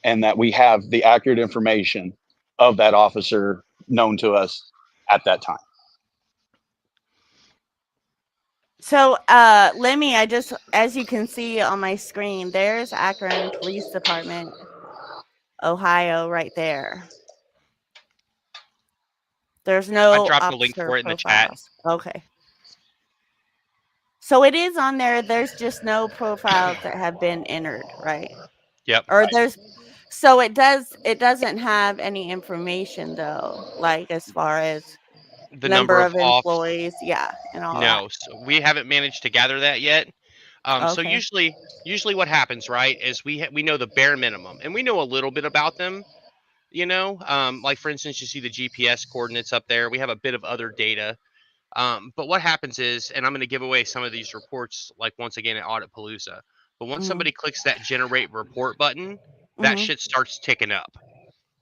Speaker 3: And that we have the accurate information of that officer known to us at that time.
Speaker 2: So, Lemmy, as you can see on my screen, there's Akron Police Department, Ohio, right there. There's no
Speaker 4: I dropped a
Speaker 2: officer
Speaker 4: link for it in the
Speaker 2: profiles.
Speaker 4: chat.
Speaker 2: Okay. So it is on there. There's just no profiles that have been entered, right?
Speaker 4: Yep.
Speaker 2: Or so it doesn't have any information though, like as far as
Speaker 4: The
Speaker 2: number of employees, and all that.
Speaker 4: No, so we haven't managed to gather that yet. So
Speaker 2: Okay.
Speaker 4: usually what happens, right, is we know the bare minimum, and we know a little bit about them. Like for instance, you see the GPS coordinates up there. We have a bit of other data. But what happens is, and I'm going to give away some of these reports, like once again at Audit Palooza. But once somebody clicks that generate report button, that shit starts ticking up.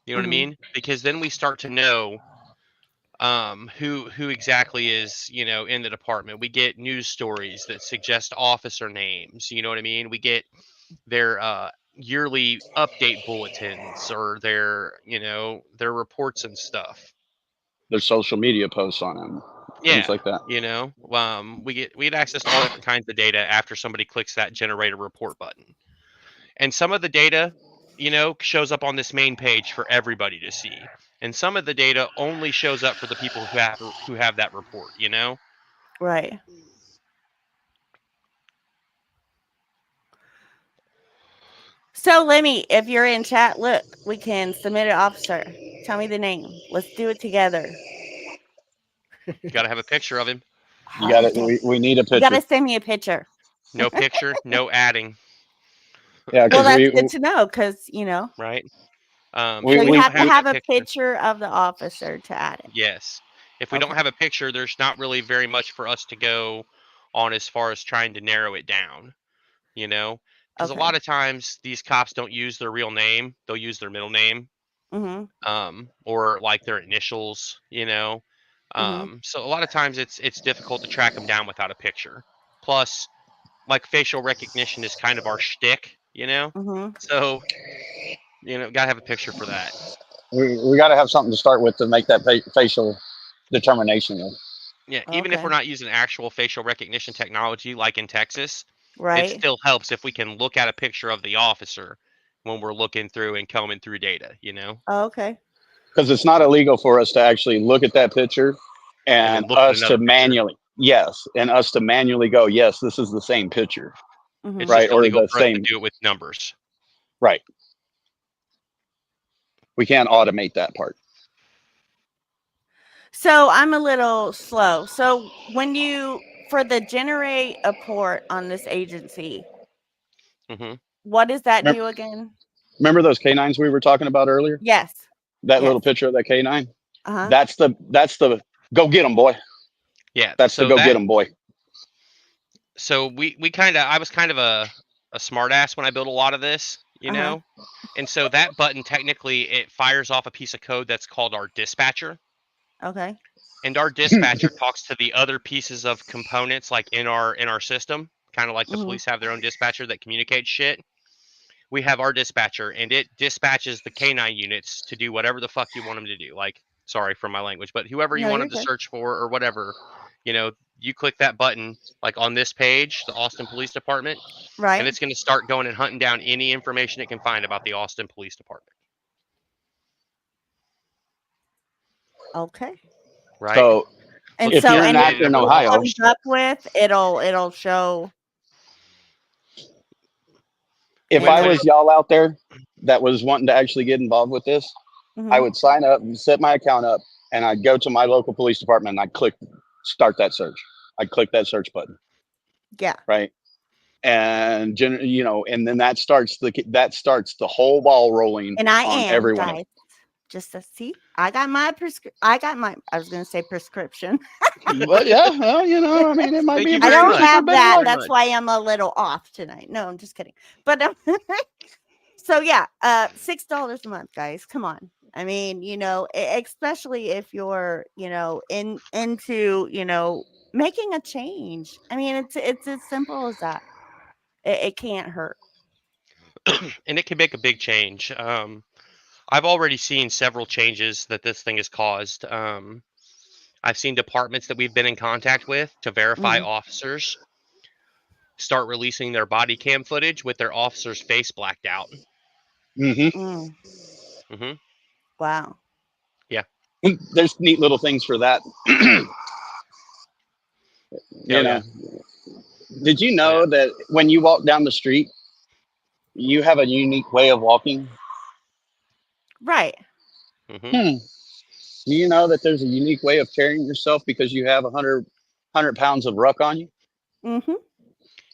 Speaker 4: You know what I mean? Because then we start to know who exactly is, you know, in the department. We get news stories that suggest officer names. You know what I mean? We get their yearly update bulletins or their, you know, their reports and stuff.
Speaker 3: There's social media posts on them, things
Speaker 4: Yeah,
Speaker 3: like that.
Speaker 4: you know, we get access to all different kinds of data after somebody clicks that generate a report button. And some of the data, you know, shows up on this main page for everybody to see. And some of the data only shows up for the people who have that report, you know?
Speaker 2: Right. So, Lemmy, if you're in chat, look, we can submit an officer. Tell me the name. Let's do it together.
Speaker 4: You got to have a picture of him.
Speaker 3: You got it.
Speaker 2: Okay.
Speaker 3: We need a
Speaker 2: You got to
Speaker 3: picture.
Speaker 2: send me a picture.
Speaker 4: No picture, no adding,
Speaker 3: Yeah,
Speaker 2: Well,
Speaker 3: because
Speaker 2: that's good to know because, you know,
Speaker 4: right?
Speaker 2: so
Speaker 3: We-
Speaker 4: If
Speaker 2: you
Speaker 4: we
Speaker 3: we-
Speaker 4: don't
Speaker 2: have to
Speaker 4: have
Speaker 2: have
Speaker 4: that
Speaker 2: a
Speaker 4: picture,
Speaker 2: picture of the officer to add it.
Speaker 4: yes. If we
Speaker 2: Okay.
Speaker 4: don't have a picture, there's not really very much for us to go on as far as trying to narrow it down, you know? Because a
Speaker 2: Okay.
Speaker 4: lot of times these cops don't use their real name, they'll use their middle name.
Speaker 2: Mm-hmm.
Speaker 4: Or like their initials, you know.
Speaker 2: Mm-hmm.
Speaker 4: So a lot of times it's difficult to track them down without a picture. Plus, like facial recognition is kind of our shtick, you know.
Speaker 2: Mm-hmm.
Speaker 4: So you know, gotta have a picture for that.
Speaker 3: we got to have something to start with to make that facial determination with.
Speaker 4: Yeah, even if
Speaker 2: Okay.
Speaker 4: we're not using actual facial recognition technology like in Texas, it
Speaker 2: Right.
Speaker 4: still helps if we can look at a picture of the officer when we're looking through and combing through data, you know,
Speaker 2: Oh, okay.
Speaker 3: Because it's not illegal for us to actually look at that picture
Speaker 4: and
Speaker 3: and
Speaker 4: then look at
Speaker 3: us to
Speaker 4: another picture.
Speaker 3: manually go, yes, this is the same picture,
Speaker 2: Mm-hmm.
Speaker 4: It's
Speaker 3: right?
Speaker 4: just
Speaker 3: Or
Speaker 4: illegal
Speaker 3: the
Speaker 4: for us to
Speaker 3: same,
Speaker 4: do it with numbers.
Speaker 3: right? We can't automate that part.
Speaker 2: So I'm a little slow. So when you for the generate a port on this agency,
Speaker 4: hmm
Speaker 2: what does that
Speaker 3: Remember,
Speaker 2: do again?
Speaker 3: remember those canines we were talking about earlier?
Speaker 2: Yes.
Speaker 3: That
Speaker 2: Yes.
Speaker 3: little picture of that canine.
Speaker 2: Uh-huh.
Speaker 3: That's the go get them, boy.
Speaker 4: Yeah.
Speaker 3: That's the
Speaker 4: So
Speaker 3: go get them, boy.
Speaker 4: so we kind of I was kind of a smart ass when I built a lot of this, you
Speaker 2: Uh-huh.
Speaker 4: know. And so that button technically it fires off a piece of code that's called our dispatcher.
Speaker 2: Okay.
Speaker 4: And our dispatcher talks to the other pieces of components like in our system, kind of like the
Speaker 2: Mm-hmm.
Speaker 4: police have their own dispatcher that communicates shit. We have our dispatcher and it dispatches the canine units to do whatever the fuck you want them to do. Like, sorry for my language, but whoever you
Speaker 2: No,
Speaker 4: want
Speaker 2: you're
Speaker 4: them to
Speaker 2: good.
Speaker 4: search for or whatever, you know, you click that button like on this page, the Austin Police Department, and
Speaker 2: Right.
Speaker 4: it's going to start going and hunting down any information it can find about the Austin Police Department.
Speaker 2: Okay.
Speaker 4: Right?
Speaker 3: So
Speaker 2: And
Speaker 3: if
Speaker 2: so
Speaker 3: you're an
Speaker 2: anything
Speaker 3: actor in
Speaker 2: it
Speaker 3: Ohio,
Speaker 2: comes up with, it'll show.
Speaker 3: if
Speaker 4: When
Speaker 3: I
Speaker 2: And
Speaker 3: was y'all out there that was wanting to actually get involved with this, I
Speaker 2: Mhm.
Speaker 3: would sign up and set my account up, and I'd go to my local police department and I'd click start that search. I'd click that search button,
Speaker 2: Yeah.
Speaker 3: right? And and then that starts the whole ball rolling
Speaker 2: And I
Speaker 3: on
Speaker 2: am,
Speaker 3: every one of
Speaker 2: guys. Just to see, I got my I was going to say prescription.
Speaker 3: them. But yeah, well, I mean, it might
Speaker 4: Thank
Speaker 3: be
Speaker 4: you
Speaker 3: a
Speaker 2: I
Speaker 4: very
Speaker 2: don't
Speaker 3: prescription
Speaker 4: much.
Speaker 3: for
Speaker 2: have
Speaker 3: better
Speaker 2: that.
Speaker 3: life.
Speaker 2: That's why I'm a little off tonight. No, I'm just kidding. But so yeah, $6 a month, guys. Come on. I mean, especially if you're, into, making a change. I mean, it's as simple as that. It can't hurt.
Speaker 4: And it can make a big change. I've already seen several changes that this thing has caused. I've seen departments that we've been in contact with to verify
Speaker 2: Mhm.
Speaker 4: officers start releasing their body cam footage with their officer's face blacked out.
Speaker 3: Mm-hmm.
Speaker 2: Mm.
Speaker 4: hmm
Speaker 2: Wow.
Speaker 4: Yeah.
Speaker 3: There's neat little things for that.
Speaker 4: Oh, yeah.
Speaker 3: Did you
Speaker 4: Oh, yeah.
Speaker 3: know that when you walk down the street, you have a unique way of walking?
Speaker 2: Right.
Speaker 4: hmm
Speaker 3: Do you know that there's a unique way of carrying yourself because you have 100 pounds of ruck on you?
Speaker 2: Mm-hmm.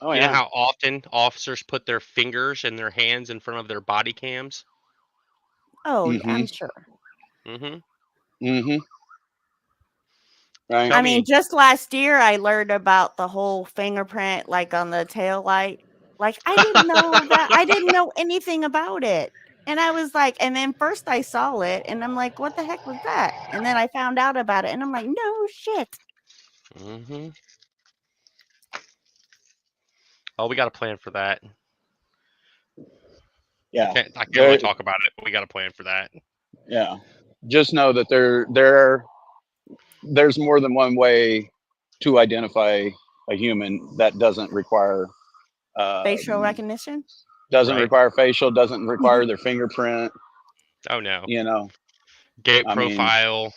Speaker 3: Oh
Speaker 4: You know
Speaker 3: yeah.
Speaker 4: how often officers put their fingers and their hands in front of their body cams?
Speaker 2: Oh, yeah,
Speaker 3: Mm-hmm.
Speaker 2: I'm sure.
Speaker 4: hmm
Speaker 3: Mm-hmm. Right.
Speaker 4: Tell
Speaker 2: I mean,
Speaker 4: me,
Speaker 2: just last year I learned about the whole fingerprint, like on the tail light. Like I didn't know that. I didn't know anything about it. And I was like, and then first I saw it and I'm like, what the heck was that? And then I found out about it and I'm like, no shit.
Speaker 4: Mm-hmm. Oh, we got a plan for that.
Speaker 3: Yeah.
Speaker 4: I can't really talk about it, but we got a plan for that.
Speaker 3: Yeah. Just know that there's more than one way to identify a human that doesn't require
Speaker 2: Facial recognition?
Speaker 3: doesn't
Speaker 4: Right.
Speaker 3: require facial, doesn't require their fingerprint.
Speaker 4: Oh no.
Speaker 3: You know,
Speaker 4: Gate
Speaker 3: I mean,
Speaker 4: profile,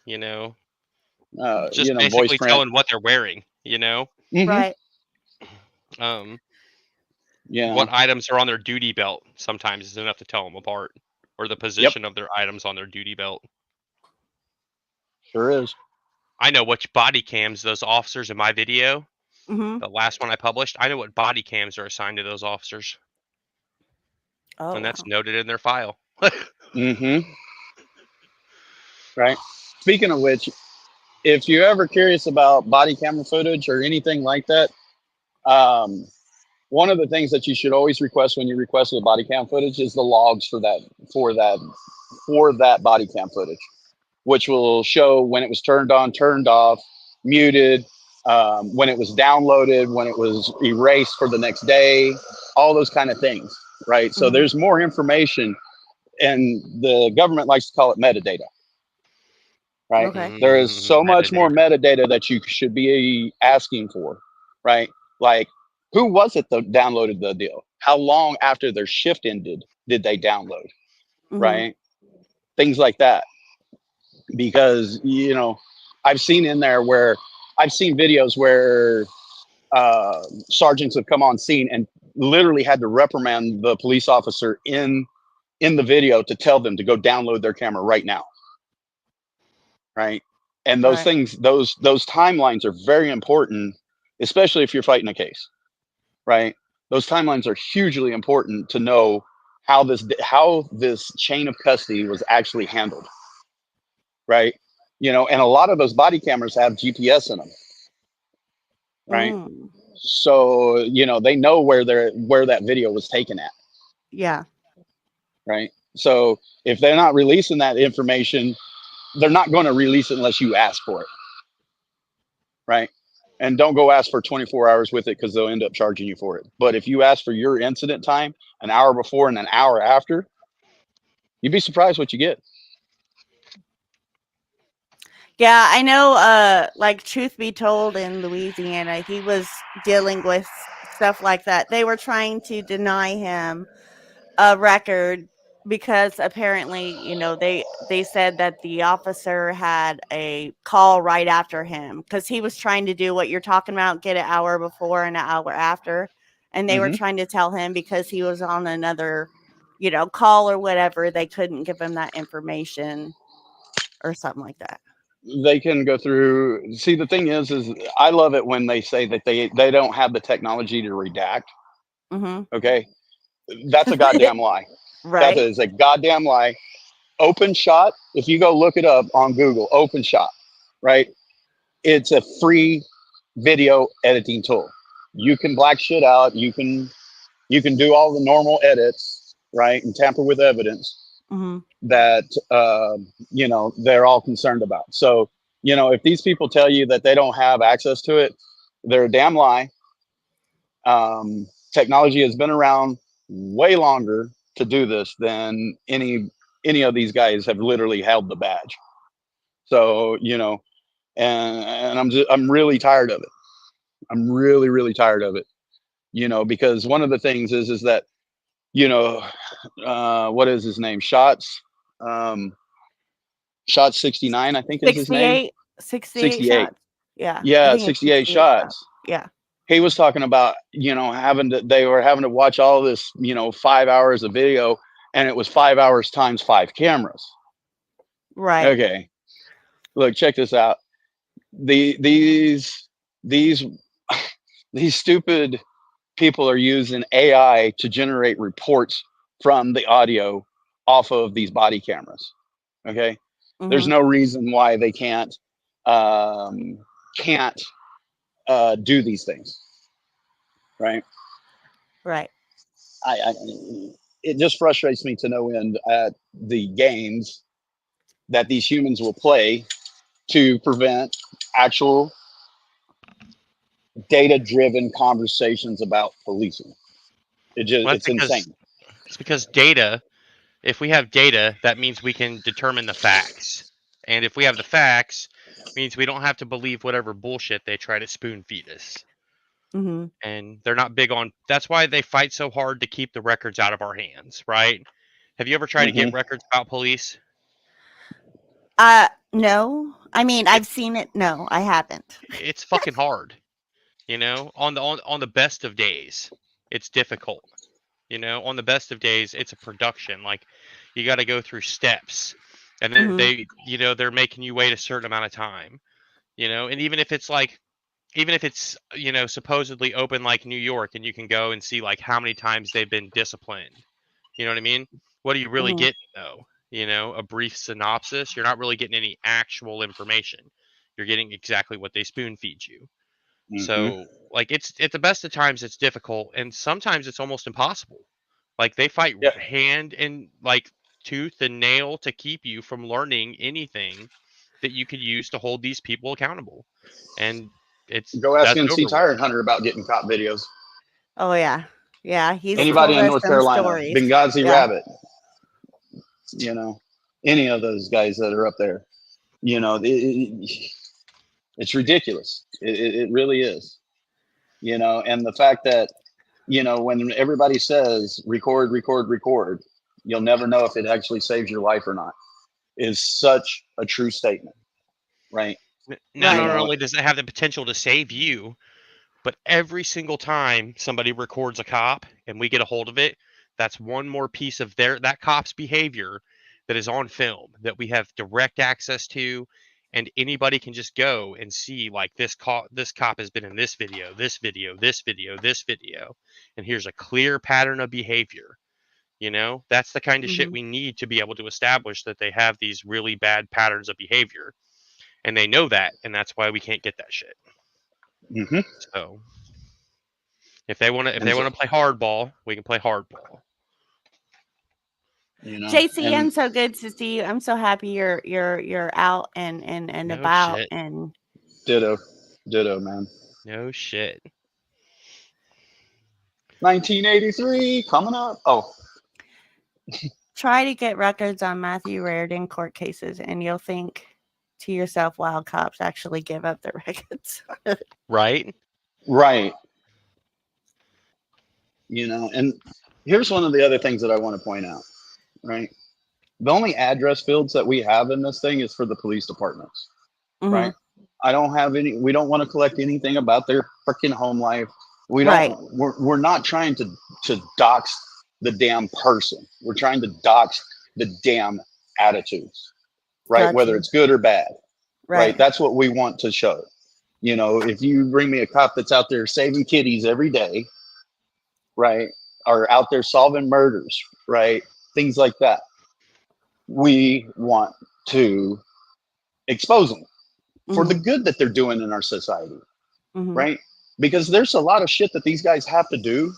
Speaker 4: just
Speaker 3: voice
Speaker 4: basically
Speaker 3: print.
Speaker 4: telling what they're wearing,
Speaker 3: Mhm.
Speaker 2: Right.
Speaker 3: Yeah.
Speaker 4: What items are on their duty belt sometimes is enough to tell them apart, or the position of their items on their duty belt.
Speaker 3: Sure is.
Speaker 4: I know which body cams those officers in my video,
Speaker 2: Mm-hmm.
Speaker 4: the last one I published, I know what body cams are assigned to those officers.
Speaker 2: Oh,
Speaker 4: And that's
Speaker 2: wow.
Speaker 4: noted in their file.
Speaker 3: Mm-hmm. Right. Speaking of which, if you're ever curious about body camera footage or anything like that, one of the things that you should always request when you request the body cam footage is the logs for that body cam footage, which will show when it was turned on, turned off, muted, when it was downloaded, when it was erased for the next day, all those kind of things, right? So there's more information, and the government likes to call it metadata, right?
Speaker 2: Okay.
Speaker 3: There is so much more
Speaker 4: Metadata.
Speaker 3: metadata that you should be asking for, right? Like, who was it that downloaded the deal? How long after their shift ended did they download, right? Things like that. Because, I've seen videos where sergeants have come on scene and literally had to reprimand the police officer in the video to tell them to go download their camera right now, right? And those
Speaker 2: Right.
Speaker 3: things, those timelines are very important, especially if you're fighting a case, right? Those timelines are hugely important to know how this chain of custody was actually handled, right? And a lot of those body cameras have GPS in them, right?
Speaker 2: Mm.
Speaker 3: So they know where that video was taken at,
Speaker 2: Yeah.
Speaker 3: right? So if they're not releasing that information, they're not going to release it unless you ask for it, right? And don't go ask for 24 hours with it, because they'll end up charging you for it. But if you ask for your incident time an hour before and an hour after, you'd be surprised what you get.
Speaker 2: Yeah, I know, like, truth be told, in Louisiana, he was dealing with stuff like that. They were trying to deny him a record because apparently, they said that the officer had a call right after him because he was trying to do what you're talking about, get an hour before and an hour after. And they were trying to tell him because he was on another, call or whatever, they couldn't give him that information or something like that.
Speaker 3: They can go through. See, the thing is I love it when they say that they don't have the technology to redact. Okay, that's a goddamn lie. That
Speaker 2: Right.
Speaker 3: is a goddamn lie. Open Shot, if you go look it up on Google, Open Shot, right? It's a free video editing tool. You can black shit out. You can do all the normal edits, right, and tamper with evidence that they're all concerned about. So if these people tell you that they don't have access to it, they're a damn lie. Technology has been around way longer to do this than any of these guys have literally held the badge. So and I'm really tired of it. I'm really, really tired of it. Because one of the things is that what is his name? Shots 69, I think is his name.
Speaker 2: 68
Speaker 3: 68.
Speaker 2: shots. Yeah. I
Speaker 3: Yeah,
Speaker 2: think it's
Speaker 3: 68
Speaker 2: 68 shots.
Speaker 3: shots.
Speaker 2: Yeah.
Speaker 3: He was talking about, they were having to watch all this, 5 hours of video, and it was 5 hours times 5 cameras.
Speaker 2: Right.
Speaker 3: Okay. Look, check this out. These stupid people are using AI to generate reports from the audio off of these body cameras. Okay. There's no reason why they can't do these things. Right.
Speaker 2: Right.
Speaker 3: I it just frustrates me to no end at the games that these humans will play to prevent actual data-driven conversations about policing.
Speaker 4: Well,
Speaker 3: It's insane.
Speaker 4: it's because data. If we have data, that means we can determine the facts, and if we have the facts, means we don't have to believe whatever bullshit they try to spoon feed us.
Speaker 2: Mm-hmm.
Speaker 4: And they're not big on. That's why they fight so hard to keep the records out of our hands, right? Have you ever tried to get records about police?
Speaker 2: No. I mean, I've seen it. No, I haven't.
Speaker 4: It's fucking hard. You know, on the best of days, it's difficult. You know, on the best of days, it's a production. Like, you got to go through steps, and then they're making you wait a certain amount of time. You know, and even if it's supposedly open like New York, and you can go and see like how many times they've been disciplined. You know what I mean? What do you really
Speaker 2: Mhm.
Speaker 4: get though? You know, a brief synopsis. You're not really getting any actual information. You're getting exactly what they spoon feed you. So, like, it's at the best of times, it's difficult, and sometimes it's almost impossible. Like, they fight
Speaker 3: Yeah.
Speaker 4: hand and like tooth and nail to keep you from learning anything that you could use to hold these people accountable. And
Speaker 3: Go ask
Speaker 4: that's
Speaker 3: NC
Speaker 4: over with.
Speaker 3: Tire Hunter about getting cop videos.
Speaker 2: Oh yeah, yeah. He's
Speaker 3: Anybody
Speaker 2: told
Speaker 3: in
Speaker 2: us
Speaker 3: North
Speaker 2: some
Speaker 3: Carolina,
Speaker 2: stories.
Speaker 3: Benghazi
Speaker 2: Yeah.
Speaker 3: Rabbit, you know, any of those guys that are up there, you know, it's ridiculous. It really is, you know, and the fact that, you know, when everybody says record, record, record, you'll never know if it actually saves your life or not, is such a true statement, right?
Speaker 4: Not
Speaker 3: You know,
Speaker 4: only does it have the potential to save you, but every single time somebody records a cop and we get a hold of it, that's one more piece of that cop's behavior that is on film that we have direct access to, and anybody can just go and see like this cop has been in this video, this video, this video, this video, and here's a clear pattern of behavior. You know, that's the kind of shit
Speaker 2: Mhm.
Speaker 4: we need to be able to establish that they have these really bad patterns of behavior, and they know that, and that's why we can't get that shit. So if they want to play hardball, we can play hardball.
Speaker 3: You know,
Speaker 2: JC, I'm so good to see you. I'm so happy you're out and
Speaker 4: No
Speaker 2: about
Speaker 4: shit.
Speaker 2: and
Speaker 3: ditto, man.
Speaker 4: No shit.
Speaker 3: 1983 coming up. Oh,
Speaker 2: try to get records on Matthew Raridan court cases, and you'll think to yourself, "Wow, cops actually give up their records."
Speaker 4: Right.
Speaker 3: You know, and here's one of the other things that I want to point out, right? The only address fields that we have in this thing is for the police departments, right? I don't have we don't want to collect anything about their freaking home life. We don't, we're not trying to dox the damn person. We're trying to dox the damn attitudes, right? Whether it's good or bad, right? That's what we want to show. You know, if you bring me a cop that's out there saving kitties every day, right, or out there solving murders, right, things like that, we want to expose them for the good that they're doing in our society, right? Because there's a lot of shit that these guys have to do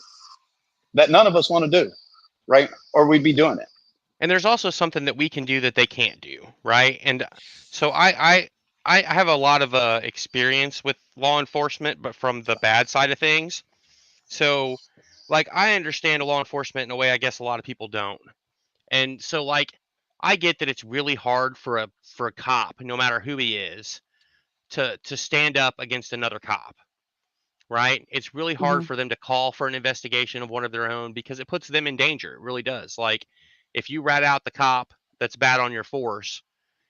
Speaker 3: that none of us want to do, right? Or we'd be doing it.
Speaker 4: And there's also something that we can do that they can't do, right? And so I have a lot of experience with law enforcement, but from the bad side of things. So, like, I understand law enforcement in a way I guess a lot of people don't. And so, like, I get that it's really hard for a cop, no matter who he is, to stand up against another cop, right? It's really hard for them to call for an investigation of one of their own because it puts them in danger. It really does. Like, if you rat out the cop that's bad on your force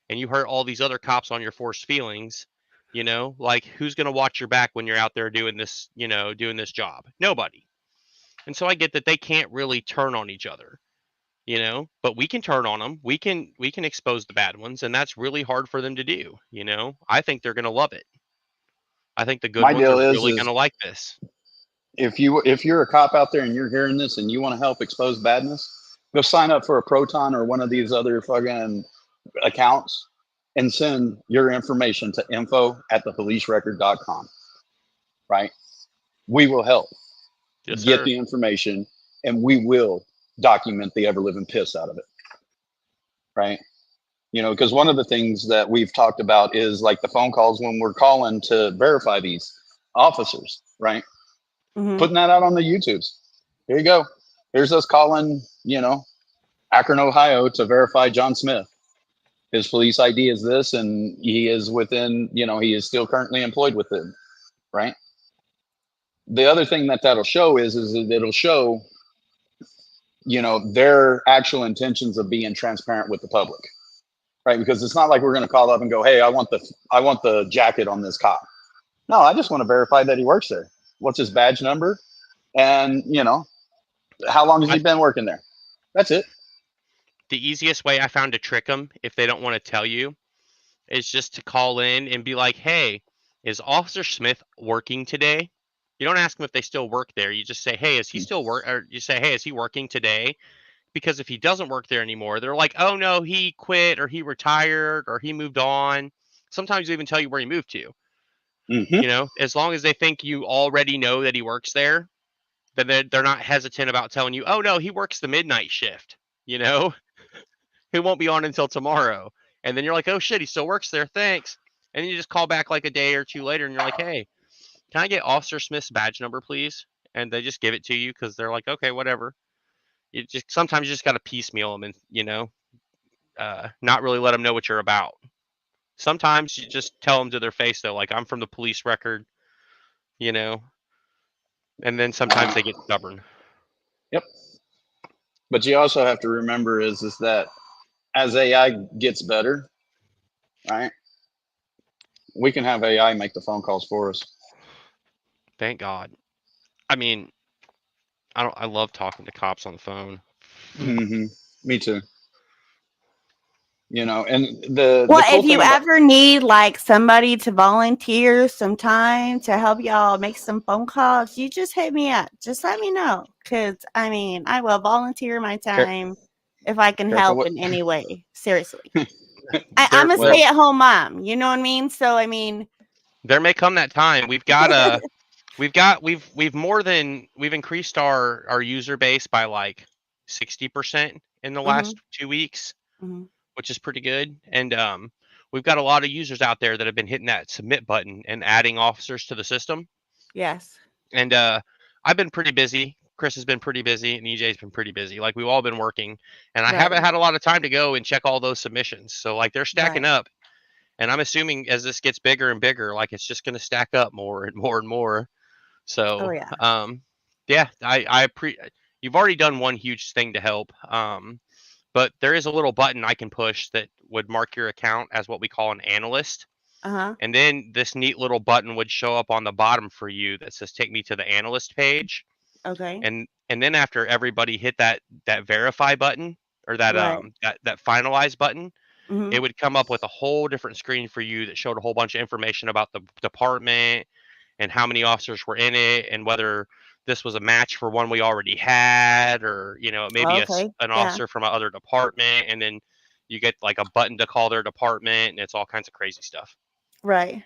Speaker 4: and you hurt all these other cops on your force feelings, you know, like, who's going to watch your back when you're out there doing this, you know, doing this job? Nobody. And so I get that they can't really turn on each other, you know, but we can turn on them. We can expose the bad ones, and that's really hard for them to do. You know, I think they're going to love it. I think the good
Speaker 3: My
Speaker 4: ones
Speaker 3: deal
Speaker 4: are
Speaker 3: is
Speaker 4: really going to like this.
Speaker 3: If you're a cop out there and you're hearing this and you want to help expose badness, go sign up for a Proton or one of these other fucking accounts and send your information to info@thepolicerecord.com. Right? We will help get the information, and we will document the ever living piss out of it, right? You know, because one of the things that we've talked about is like the phone calls when we're calling to verify these officers, right? Putting that out on the YouTubes. Here you go. Here's us calling, you know, Akron, Ohio to verify John Smith. His police ID is this, and he is within, you know, he is still currently employed with them, right? The other thing that that'll show is that it'll show, you know, their actual intentions of being transparent with the public, right? Because it's not like we're going to call up and go, hey, I want the jacket on this cop. No, I just want to verify that he works there. What's his badge number? And, you know, how long has he been working there? That's it.
Speaker 4: The easiest way I found to trick them, if they don't want to tell you, is just to call in and be like, hey, is Officer Smith working today? You don't ask them if they still work there. You just say, hey, is he still or you say, hey, is he working today? Because if he doesn't work there anymore, they're like, oh no, he quit or he retired or he moved on. Sometimes they even tell you where he moved to. You know, as long as they think you already know that he works there, then they're not hesitant about telling you, oh no, he works the midnight shift, you know? He won't be on until tomorrow. And then you're like, oh shit, he still works there. Thanks. And then you just call back like a day or two later and you're like, hey, can I get Officer Smith's badge number, please? And they just give it to you because they're like, okay, whatever. You just sometimes you just got to piecemeal them and, you know, not really let them know what you're about. Sometimes you just tell them to their face, though, like, I'm from the police record, you know, and then sometimes they get stubborn.
Speaker 3: Yep. But you also have to remember is that as AI gets better, right, we can have AI make the phone calls for us.
Speaker 4: Thank God. I mean, I love talking to cops on the phone.
Speaker 3: Me too. You know, and
Speaker 2: well,
Speaker 3: the cool
Speaker 2: if you ever need like somebody to volunteer some time to help y'all make some phone calls, you just hit me up. Just let me know, because I mean, I will volunteer my time if I can help in any way. Seriously, I'm a stay-at-home mom. You know what I mean? So I mean,
Speaker 4: there may come that time. We've got we've increased our user base by like 60% in the last 2 weeks. Which is pretty good. And we've got a lot of users out there that have been hitting that submit button and adding officers to the system.
Speaker 2: Yes.
Speaker 4: And I've been pretty busy. Chris has been pretty busy, and EJ's been pretty busy. Like, we've all been working, and I haven't had a lot of time to go and check all those submissions. So, like, they're stacking up. And I'm assuming as this gets bigger and bigger, like, it's just going to stack up more and more and more. So, you've already done one huge thing to help. But there is a little button I can push that would mark your account as what we call an analyst. And then this neat little button would show up on the bottom for you that says take me to the analyst page.
Speaker 2: Okay.
Speaker 4: And then after everybody hit that verify button or that that finalize button, it would come up with a whole different screen for you that showed a whole bunch of information about the department and how many officers were in it and whether this was a match for one we already had, or, you know, maybe an officer from another department, and then you get like a button to call their department, and it's all kinds of crazy stuff.
Speaker 2: Right.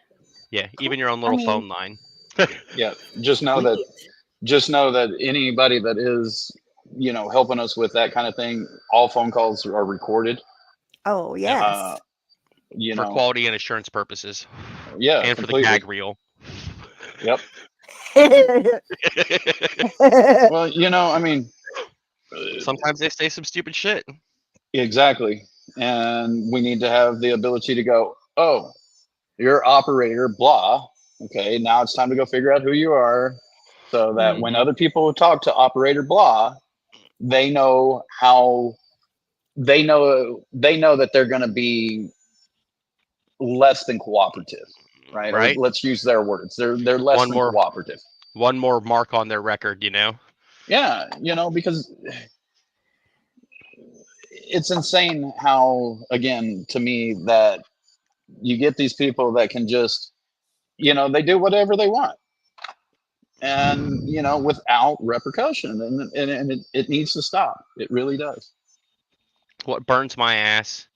Speaker 4: Yeah, even your own little phone line.
Speaker 3: Yeah, just know that anybody that is, you know, helping us with that kind of thing, all phone calls are recorded.
Speaker 2: Oh yes.
Speaker 3: You
Speaker 4: for
Speaker 3: know,
Speaker 4: quality and assurance purposes.
Speaker 3: Yeah,
Speaker 4: and
Speaker 3: completely.
Speaker 4: for the gag reel.
Speaker 3: Yep. Well, you know, I mean,
Speaker 4: sometimes they say some stupid shit.
Speaker 3: Exactly. And we need to have the ability to go, oh, you're operator, blah. Okay, now it's time to go figure out who you are so that when other people talk to operator, blah, they know how they know that they're going to be less than cooperative, right?
Speaker 4: Right.
Speaker 3: Or let's use their words. They're less than cooperative.
Speaker 4: One more mark on their record, you know?
Speaker 3: Yeah, you know, because it's insane how, again, to me, that you get these people that can just, you know, they do whatever they want. And, you know, without repercussion. And it needs to stop. It really does.
Speaker 4: What burns my ass,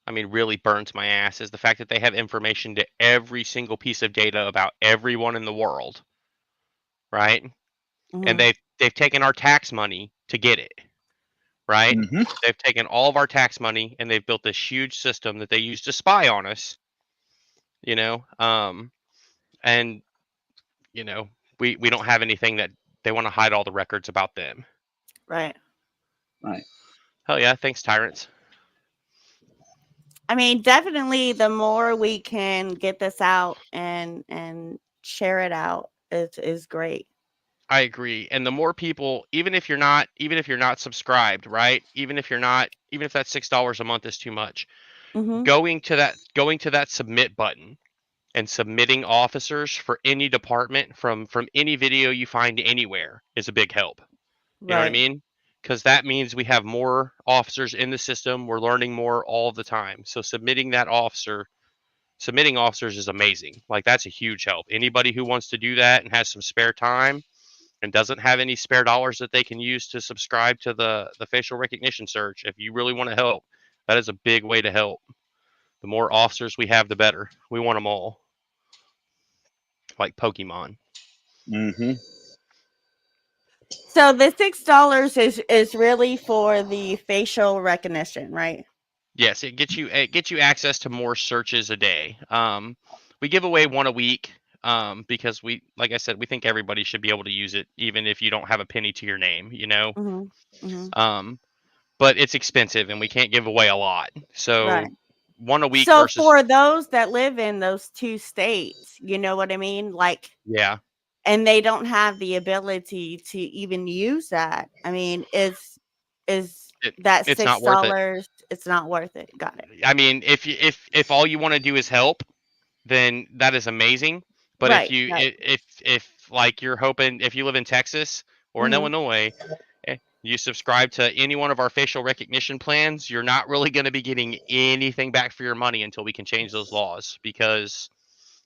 Speaker 4: I mean, really burns my ass, is the fact that they have information to every single piece of data about everyone in the world. Right? And they've taken our tax money to get it. right?
Speaker 3: Mhm.
Speaker 4: They've taken all of our tax money and they've built this huge system that they use to spy on us. You know, and you know, we don't have anything that they want to hide all the records about them.
Speaker 2: Right.
Speaker 3: Right.
Speaker 4: Hell yeah, thanks, tyrants.
Speaker 2: I mean, definitely the more we can get this out and share it out is great.
Speaker 4: I agree. And the more people, even if you're not subscribed, right? Even if that $6 a month is too much,
Speaker 2: Mm-hmm.
Speaker 4: going to that submit button and submitting officers for any department from any video you find anywhere is a big help. You know what I
Speaker 2: Right.
Speaker 4: mean? Because that means we have more officers in the system. We're learning more all the time. So submitting officers is amazing. Like, that's a huge help. Anybody who wants to do that and has some spare time and doesn't have any spare dollars that they can use to subscribe to the facial recognition search, if you really want to help, that is a big way to help. The more officers we have, the better. We want them all. Like Pokemon.
Speaker 3: Mhm.
Speaker 2: So the $6 is really for the facial recognition, right?
Speaker 4: Yes, it gets you access to more searches a day. We give away one a week because like I said, we think everybody should be able to use it, even if you don't have a penny to your name, you know.
Speaker 2: Mm-hmm. Mm-hmm.
Speaker 4: But it's expensive and we can't give away a lot. So
Speaker 2: Right.
Speaker 4: one a week
Speaker 2: So
Speaker 4: versus
Speaker 2: for those that live in those two states, you know what I mean? Like,
Speaker 4: yeah,
Speaker 2: and they don't have the ability to even use that. I mean, is
Speaker 4: it,
Speaker 2: that
Speaker 4: it's
Speaker 2: six
Speaker 4: not worth it.
Speaker 2: dollars? It's not worth it. Got it.
Speaker 4: I mean, if all you want to do is help, then that is amazing. But if
Speaker 2: Right.
Speaker 4: you
Speaker 2: Right.
Speaker 4: if like you're hoping, if you live in Texas or in
Speaker 2: Mm-hmm.
Speaker 4: Illinois, you subscribe to any one of our facial recognition plans, you're not really going to be getting anything back for your money until we can change those laws. Because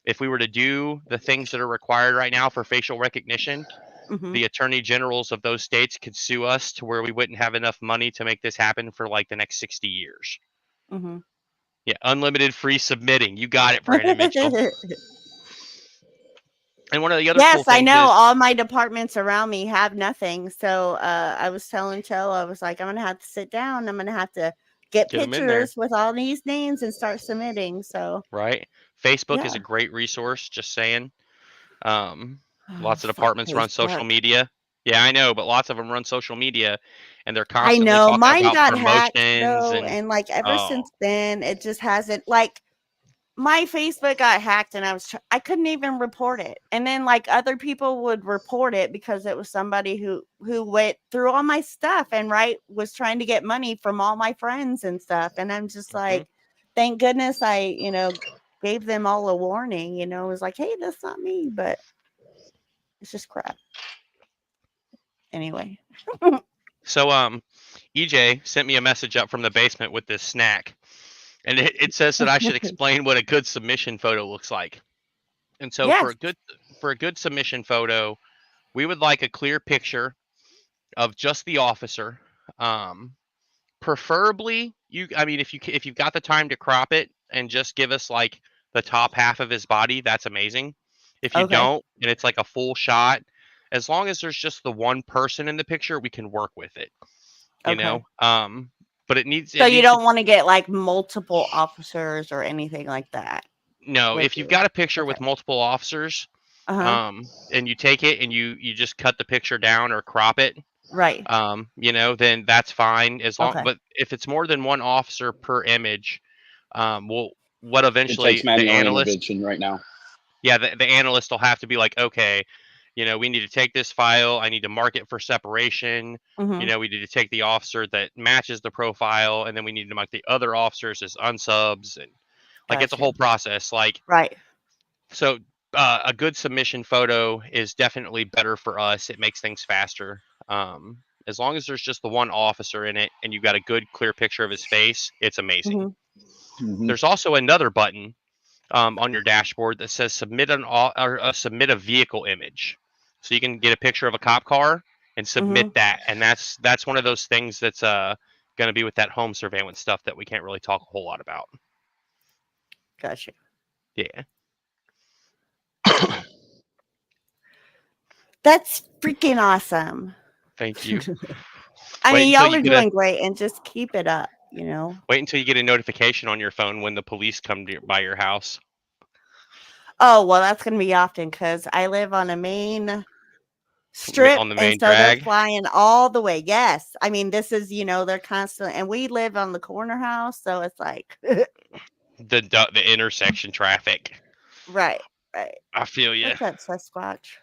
Speaker 4: if we were to do the things that are required right now for facial recognition,
Speaker 2: Mm-hmm.
Speaker 4: the attorney generals of those states could sue us to where we wouldn't have enough money to make this happen for like the next 60 years.
Speaker 2: Mm-hmm.
Speaker 4: Yeah, unlimited free submitting. You got it, Brandon Mitchell. And one of the other cool
Speaker 2: Yes, I
Speaker 4: things
Speaker 2: know.
Speaker 4: is,
Speaker 2: All my departments around me have nothing. So I was telling Cho, I was like, I'm gonna have to sit down. I'm gonna have to get
Speaker 4: get them in there,
Speaker 2: pictures with all these names and start submitting. So
Speaker 4: right? Facebook is
Speaker 2: yeah.
Speaker 4: a great resource, just saying.
Speaker 2: Oh,
Speaker 4: Lots of
Speaker 2: fuck
Speaker 4: departments run social
Speaker 2: Facebook.
Speaker 4: media. Yeah, I know, but lots of them run social media and they're
Speaker 2: I
Speaker 4: constantly
Speaker 2: know
Speaker 4: talking
Speaker 2: mine
Speaker 4: about
Speaker 2: got hacked
Speaker 4: promotions
Speaker 2: though,
Speaker 4: and
Speaker 2: and like ever
Speaker 4: oh,
Speaker 2: since then, it just hasn't like my Facebook got hacked, and I couldn't even report it. And then like other people would report it because it was somebody who went through all my stuff and was trying to get money from all my friends and stuff. And I'm just like, thank goodness I gave them all a warning. It was like, hey, that's not me, but it's just crap. Anyway.
Speaker 4: So EJ sent me a message up from the basement with this snack. And it says that I should explain what a good submission photo looks like. And so
Speaker 2: Yes.
Speaker 4: for a good submission photo, we would like a clear picture of just the officer. Preferably I mean, if you've got the time to crop it and just give us like the top half of his body, that's amazing. If you
Speaker 2: Okay.
Speaker 4: don't and it's like a full shot, as long as there's just the one person in the picture, we can work with it. You
Speaker 2: Okay.
Speaker 4: know? But it needs
Speaker 2: So you
Speaker 4: to
Speaker 2: don't want to get like multiple officers or anything like that
Speaker 4: no,
Speaker 2: with
Speaker 4: if you've
Speaker 2: you.
Speaker 4: got a picture
Speaker 2: Okay.
Speaker 4: with multiple officers,
Speaker 2: Uh-huh.
Speaker 4: and you take it and you just cut the picture down or crop it,
Speaker 2: Right.
Speaker 4: then that's fine as long.
Speaker 2: Okay.
Speaker 4: But if it's more than one officer per image, what
Speaker 3: It
Speaker 4: eventually
Speaker 3: takes
Speaker 4: the
Speaker 3: manual
Speaker 4: analyst,
Speaker 3: intervention right now.
Speaker 4: yeah, the analyst will have to be like, okay, we need to take this file. I need to mark it for separation.
Speaker 2: Mm-hmm.
Speaker 4: We need to take the officer that matches the profile, and then we need to mark the other officers as unsubs, and like it's a
Speaker 2: Gotcha.
Speaker 4: whole process. Like,
Speaker 2: Right.
Speaker 4: so a good submission photo is definitely better for us. It makes things faster. As long as there's just the one officer in it and you've got a good clear picture of his face, it's amazing.
Speaker 2: Mm-hmm.
Speaker 4: There's also another button on your dashboard that says submit submit a vehicle image, so you can get a picture of a cop car and submit
Speaker 2: Mm-hmm.
Speaker 4: that. And that's one of those things that's going to be with that home surveillance stuff that we can't really talk a whole lot about.
Speaker 2: Gotcha.
Speaker 4: Yeah.
Speaker 2: That's freaking awesome.
Speaker 4: Thank you.
Speaker 2: I
Speaker 4: Wait
Speaker 2: mean,
Speaker 4: until
Speaker 2: y'all
Speaker 4: you
Speaker 2: are
Speaker 4: get a
Speaker 2: doing great, and just keep it up.
Speaker 4: wait until you get a notification on your phone when the police come by your house.
Speaker 2: Oh well, that's gonna be often because I live on a main strip,
Speaker 4: On the
Speaker 2: and
Speaker 4: main
Speaker 2: so they're
Speaker 4: drag.
Speaker 2: flying all the way. Yes, I mean this is they're constant, and we live on the corner house, so it's like
Speaker 4: The intersection traffic.
Speaker 2: right, right.
Speaker 4: I feel you.
Speaker 2: What's up, Sasquatch?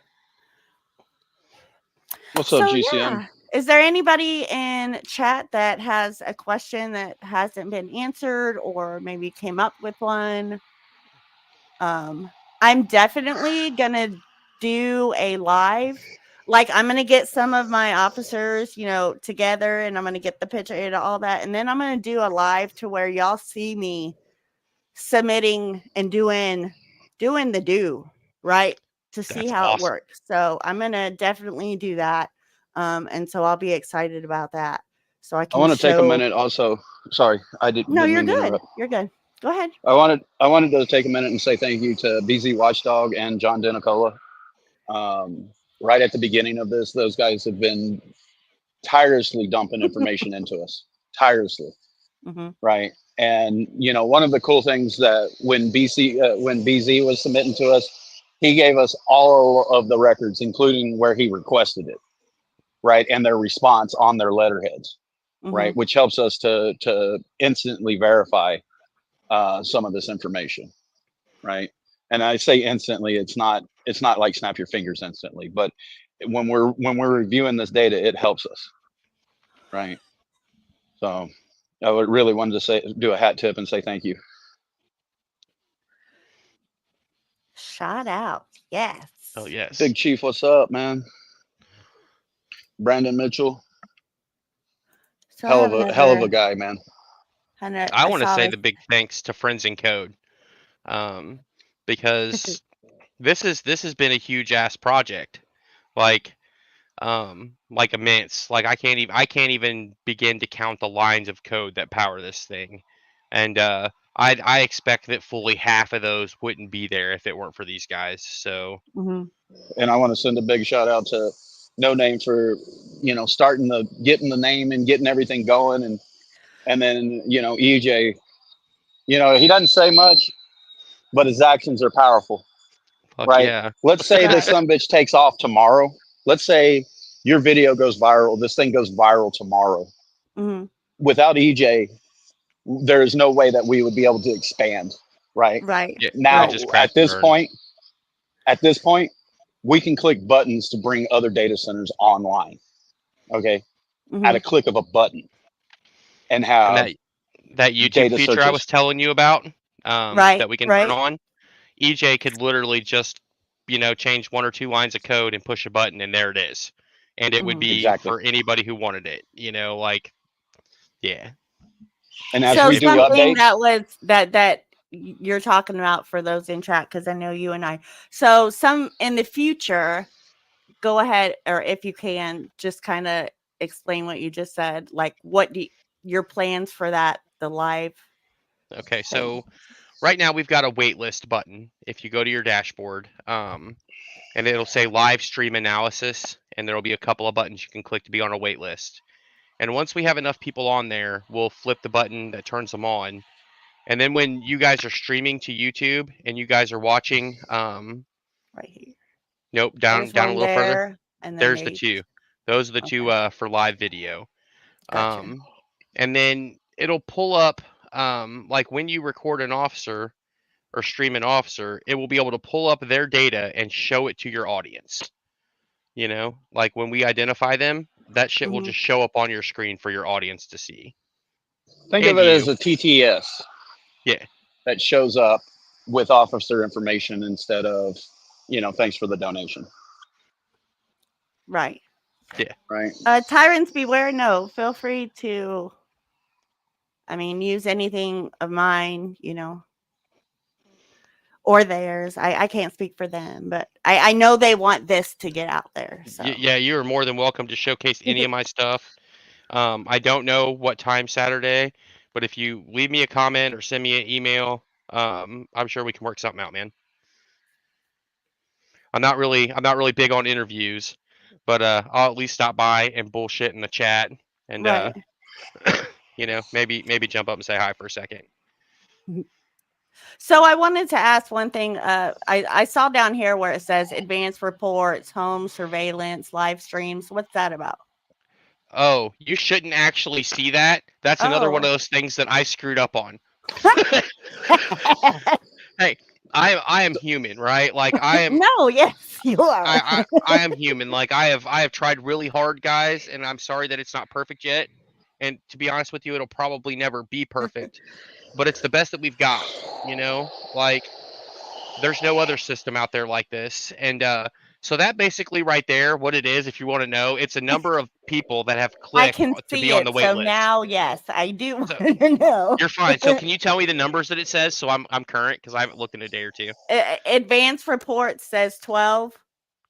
Speaker 3: What's up,
Speaker 2: So
Speaker 3: GCM?
Speaker 2: yeah, is there anybody in chat that has a question that hasn't been answered, or maybe came up with one? I'm definitely gonna do a live. Like I'm gonna get some of my officers, together, and I'm gonna get the picture and all that, and then I'm gonna do a live to where y'all see me submitting and doing the right to see
Speaker 4: That's
Speaker 2: how it
Speaker 4: awesome.
Speaker 2: works. So I'm gonna definitely do that, and so I'll be excited about that. So I
Speaker 3: I
Speaker 2: can
Speaker 3: want to take a
Speaker 2: show.
Speaker 3: minute also. Sorry, I
Speaker 2: No,
Speaker 3: didn't
Speaker 2: you're
Speaker 3: mean to
Speaker 2: good.
Speaker 3: interrupt.
Speaker 2: You're good. Go ahead.
Speaker 3: I wanted to take a minute and say thank you to BZ Watchdog and John Denicola. Right at the beginning of this, those guys have been tirelessly dumping information into us, tirelessly,
Speaker 2: Mm-hmm.
Speaker 3: right? And one of the cool things that when BZ was submitting to us, he gave us all of the records, including where he requested it, right, and their response on their letterheads,
Speaker 2: Mm-hmm.
Speaker 3: right, which helps us to instantly verify some of this information, right? And I say instantly, it's not like snap your fingers instantly, but when we're reviewing this data, it helps us, right? So I would really wanted to do a hat tip and say thank you.
Speaker 2: Shout out. Yes.
Speaker 4: Oh yes.
Speaker 3: Big Chief, what's up, man? Brandon Mitchell,
Speaker 2: So I have
Speaker 3: hell of a guy, man.
Speaker 4: I
Speaker 2: I
Speaker 4: want to
Speaker 2: saw
Speaker 4: say
Speaker 2: this.
Speaker 4: the big thanks to Friends in Code, because this has been a huge ass project, like immense. Like I can't even begin to count the lines of code that power this thing, and I expect that fully half of those wouldn't be there if it weren't for these guys. So
Speaker 2: Mm-hmm.
Speaker 3: And I want to send a big shout out to No Name for getting the name and getting everything going, and then EJ. He doesn't say much, but his actions are powerful,
Speaker 4: fuck
Speaker 3: right?
Speaker 4: yeah.
Speaker 3: Let's say this
Speaker 2: Right.
Speaker 3: some bitch takes off tomorrow. Let's say your video goes viral. This thing goes viral tomorrow.
Speaker 2: Mm-hmm.
Speaker 3: Without EJ, there is no way that we would be able to expand, right?
Speaker 2: Right.
Speaker 4: Yeah, it would
Speaker 3: Now,
Speaker 2: Right.
Speaker 4: just
Speaker 3: at
Speaker 4: crash and
Speaker 3: this
Speaker 4: burn.
Speaker 3: point, we can click buttons to bring other data centers online. Okay,
Speaker 2: Mm-hmm.
Speaker 3: at a click of a button, and
Speaker 4: And
Speaker 3: have
Speaker 4: that YouTube
Speaker 3: data
Speaker 4: feature I was
Speaker 3: searches.
Speaker 4: telling you about,
Speaker 2: Right.
Speaker 4: that we can turn
Speaker 2: Right.
Speaker 4: on, EJ could literally just change one or two lines of code and push a button, and there it is, and it would
Speaker 2: Mm-hmm.
Speaker 4: be
Speaker 3: Exactly.
Speaker 4: for anybody who wanted it. Yeah.
Speaker 3: And as
Speaker 2: So
Speaker 3: we do
Speaker 2: something
Speaker 3: updates,
Speaker 2: that was that you're talking about for those in chat, because I know you and I. So some in the future, go ahead, or if you can, just kind of explain what you just said. Like, what your plans for that? The live
Speaker 4: Okay,
Speaker 2: thing.
Speaker 4: so right now we've got a waitlist button. If you go to your dashboard, and it'll say live stream analysis, and there'll be a couple of buttons you can click to be on a waitlist. And once we have enough people on there, we'll flip the button that turns them on. And then when you guys are streaming to YouTube and you guys are watching,
Speaker 2: Right here.
Speaker 4: nope,
Speaker 2: There's
Speaker 4: down a
Speaker 2: one
Speaker 4: little further.
Speaker 2: there, and then
Speaker 4: There's the
Speaker 2: 8.
Speaker 4: two. Those are the two
Speaker 2: Okay.
Speaker 4: for live video.
Speaker 2: Gotcha.
Speaker 4: And then it'll pull up, like when you record an officer or stream an officer, it will be able to pull up their data and show it to your audience. Like when we identify them, that shit will
Speaker 2: Mm-hmm.
Speaker 4: just show up on your screen for your audience to see.
Speaker 3: think of
Speaker 4: And
Speaker 3: it as
Speaker 4: you.
Speaker 3: a TTS
Speaker 4: Yeah.
Speaker 3: that shows up with officer information instead of, thanks for the donation,
Speaker 2: Right.
Speaker 4: Yeah.
Speaker 3: right?
Speaker 2: Tyrants beware. No, feel free to. I mean, use anything of mine, or theirs. I can't speak for them, but I know they want this to get out there. So
Speaker 4: Yeah, you are more than welcome to showcase any of my stuff. I don't know what time Saturday, but if you leave me a comment or send me an email, I'm sure we can work something out, man. I'm not really big on interviews, but I'll at least stop by and bullshit in the chat, and
Speaker 2: Right.
Speaker 4: you know, maybe jump up and say hi for a second.
Speaker 2: So I wanted to ask one thing. I saw down here where it says advanced reports, home surveillance, live streams. What's that about?
Speaker 4: Oh, you shouldn't actually see that. That's another one
Speaker 2: Oh.
Speaker 4: of those things that I screwed up on. Hey, I am human, right? Like I am.
Speaker 2: No, yes, you are.
Speaker 4: I am human. Like I have tried really hard, guys, and I'm sorry that it's not perfect yet. And to be honest with you, it'll probably never be perfect. But it's the best that we've got, you know? Like there's no other system out there like this. And so that basically right there, what it is, if you want to know, it's a number of people that have
Speaker 2: I
Speaker 4: clicked
Speaker 2: can
Speaker 4: to
Speaker 2: see
Speaker 4: be on
Speaker 2: it.
Speaker 4: the wait
Speaker 2: So
Speaker 4: list.
Speaker 2: now, yes, I do
Speaker 4: So
Speaker 2: want to know.
Speaker 4: you're fine. So can you tell me the numbers that it says so I'm current, because I haven't looked in a day or two.
Speaker 2: Advanced reports says 12.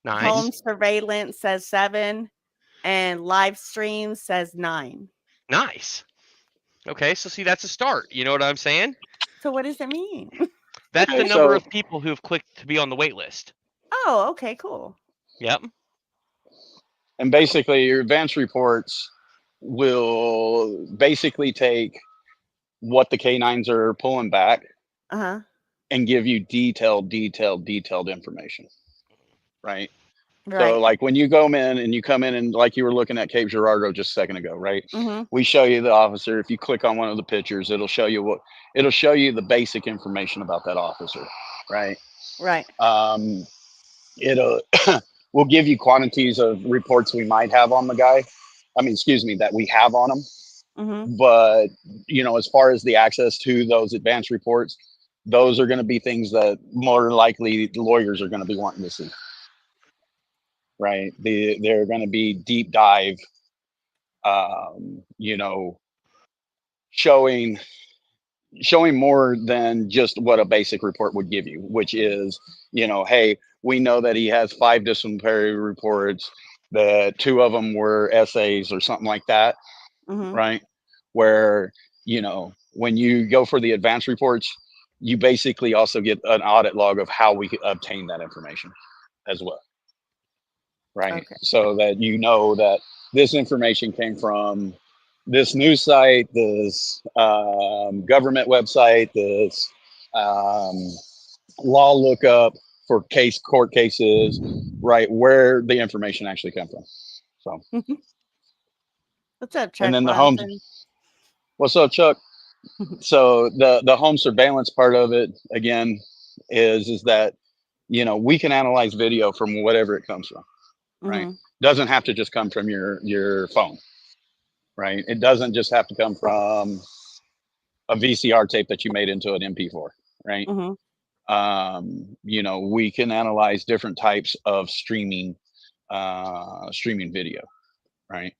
Speaker 4: Nice.
Speaker 2: Home surveillance says 7. And live stream says 9.
Speaker 4: Nice. Okay, so see, that's a start. You know what I'm saying?
Speaker 2: So what does it mean?
Speaker 4: That's the
Speaker 3: Okay,
Speaker 4: number
Speaker 3: so
Speaker 4: of people who've clicked to be on the wait list.
Speaker 2: Oh, okay, cool.
Speaker 4: Yep.
Speaker 3: and basically your advanced reports will basically take what the K9s are pulling back
Speaker 2: Uh-huh.
Speaker 3: and give you detailed information, right? So
Speaker 2: Right.
Speaker 3: like when you go in and you come in and like you were looking at Cape Girardeau just a second ago, right?
Speaker 2: Mm-hmm.
Speaker 3: We show you the officer. If you click on one of the pictures, it'll show you the basic information about that officer, right?
Speaker 2: Right.
Speaker 3: It'll we'll give you quantities of reports we might have on the guy. I mean, excuse me, that we have on him.
Speaker 2: Mm-hmm.
Speaker 3: But as far as the access to those advanced reports, those are going to be things that more likely the lawyers are going to be wanting to see. Right? They're going to be deep dive, showing more than just what a basic report would give you, which is, hey, we know that he has 5 disciplinary reports, that 2 of them were essays or something like that,
Speaker 2: Mm-hmm.
Speaker 3: right? Where, when you go for the advanced reports, you basically also get an audit log of how we obtain that information as well. Right.
Speaker 2: Okay.
Speaker 3: So that that this information came from this news site, this government website, this law lookup for court cases, right? Where the information actually come from. So.
Speaker 2: What's up, Chuck?
Speaker 3: And then the home. What's up, Chuck? So the home surveillance part of it again is that we can analyze video from whatever it comes from, right?
Speaker 2: Mm-hmm.
Speaker 3: Doesn't have to just come from your phone, right? It doesn't just have to come from a VCR tape that you made into an MP4, right?
Speaker 2: Mm-hmm.
Speaker 3: We can analyze different types of streaming video, right?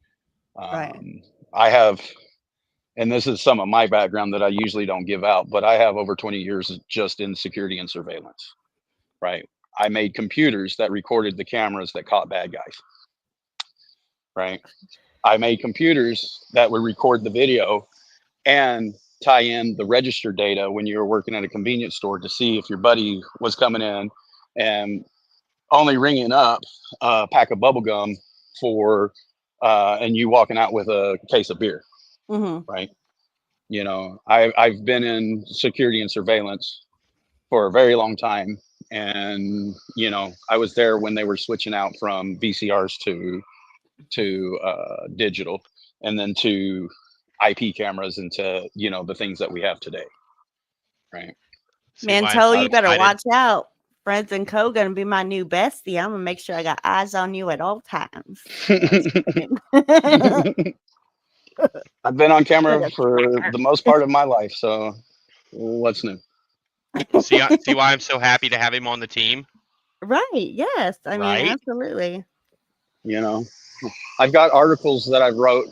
Speaker 2: Right.
Speaker 3: I have, and this is some of my background that I usually don't give out, but I have over 20 years just in security and surveillance, right? I made computers that recorded the cameras that caught bad guys, right? I made computers that would record the video and tie in the register data when you were working at a convenience store to see if your buddy was coming in and only ringing up a pack of bubble gum and you walking out with a case of beer,
Speaker 2: Mm-hmm.
Speaker 3: right? I've been in security and surveillance for a very long time, and I was there when they were switching out from VCRs to digital, and then to IP cameras, and to the things that we have today, right?
Speaker 2: Mantello, you better watch out. Friends and Co gonna be my new bestie. I'm gonna make sure I got eyes on you at all times.
Speaker 3: I've been on camera for the most part of my life, so what's new?
Speaker 4: See why I'm so happy to have him on the team?
Speaker 2: Right. Yes. I mean,
Speaker 4: Right?
Speaker 2: absolutely.
Speaker 3: I've got articles that I wrote,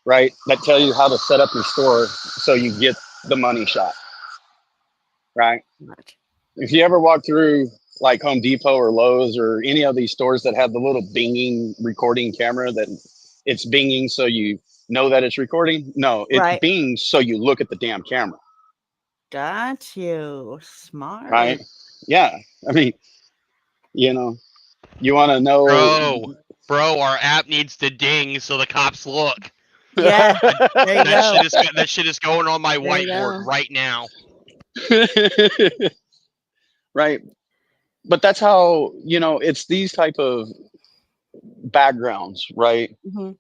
Speaker 3: right, that tell you how to set up your store so you get the money shot, right?
Speaker 2: Right.
Speaker 3: If you ever walk through like Home Depot or Lowe's or any of these stores that have the little binging recording camera that it's binging so you know that it's recording, no, it
Speaker 2: Right.
Speaker 3: bings so you look at the damn camera.
Speaker 2: Got you. Smart.
Speaker 3: Right? Yeah. I mean, you want to know.
Speaker 4: Bro, Bro, our app needs to ding so the cops look.
Speaker 2: Yeah, there you go.
Speaker 4: That shit is going on my
Speaker 2: There you
Speaker 4: whiteboard
Speaker 2: go.
Speaker 4: right now.
Speaker 3: Right. But that's how, it's these type of backgrounds, right,
Speaker 2: Hmm.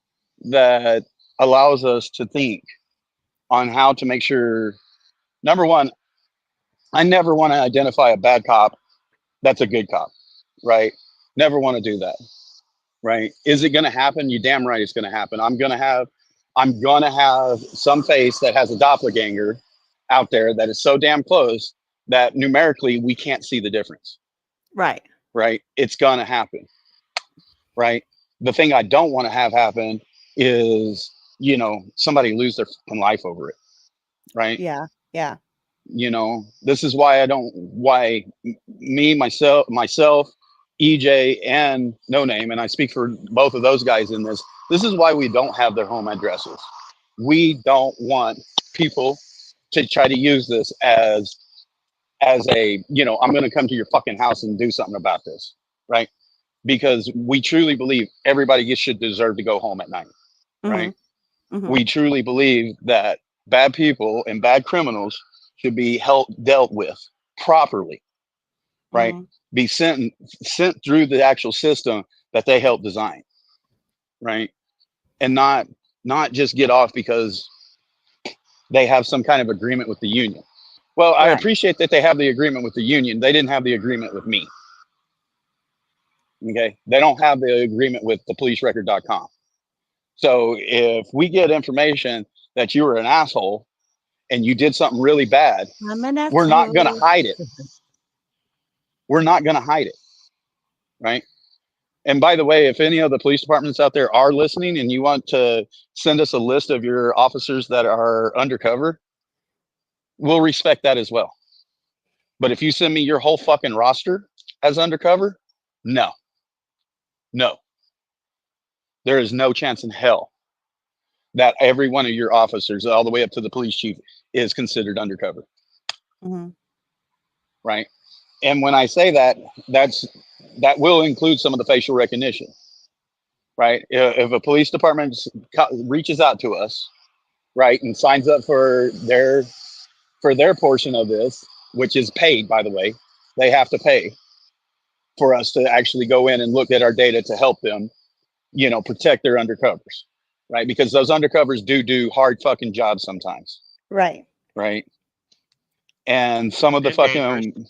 Speaker 3: that allows us to think on how to make sure, number one, I never want to identify a bad cop that's a good cop, right? Never want to do that, right? Is it going to happen? You damn right it's going to happen. I'm going to have some face that has a doppelganger out there that is so damn close that numerically we can't see the difference,
Speaker 2: Right.
Speaker 3: right? It's going to happen, right? The thing I don't want to have happen is, somebody lose their fucking life over it, right?
Speaker 2: Yeah. Yeah.
Speaker 3: This is why me, myself, EJ, and No Name, and I speak for both of those guys in this is why we don't have their home addresses. We don't want people to try to use this as a, I'm going to come to your fucking house and do something about this, right? Because we truly believe everybody should deserve to go home at night, right?
Speaker 2: Hmm.
Speaker 3: We truly believe that bad people and bad criminals should be dealt with properly, right? Be sent through the actual system that they helped design, right? And not just get off because they have some kind of agreement with the union. Well, I
Speaker 2: Right.
Speaker 3: appreciate that they have the agreement with the union. They didn't have the agreement with me. Okay. They don't have the agreement with the policerecord.com. So if we get information that you were an asshole and you did something really bad,
Speaker 2: I'm an
Speaker 3: we're not going to
Speaker 2: asshole.
Speaker 3: hide it. We're not going to hide it. Right. And by the way, if any of the police departments out there are listening and you want to send us a list of your officers that are undercover, we'll respect that as well. But if you send me your whole fucking roster as undercover, no. There is no chance in hell that every one of your officers, all the way up to the police chief, is considered undercover.
Speaker 2: Hmm.
Speaker 3: Right. And when I say that, that will include some of the facial recognition. Right. If a police department reaches out to us, right, and signs up for their portion of this, which is paid, by the way, they have to pay for us to actually go in and look at our data to help them, protect their undercovers, right? Because those undercovers do hard fucking jobs sometimes,
Speaker 2: Right.
Speaker 3: right? And some of the
Speaker 4: And dangerous.
Speaker 3: fucking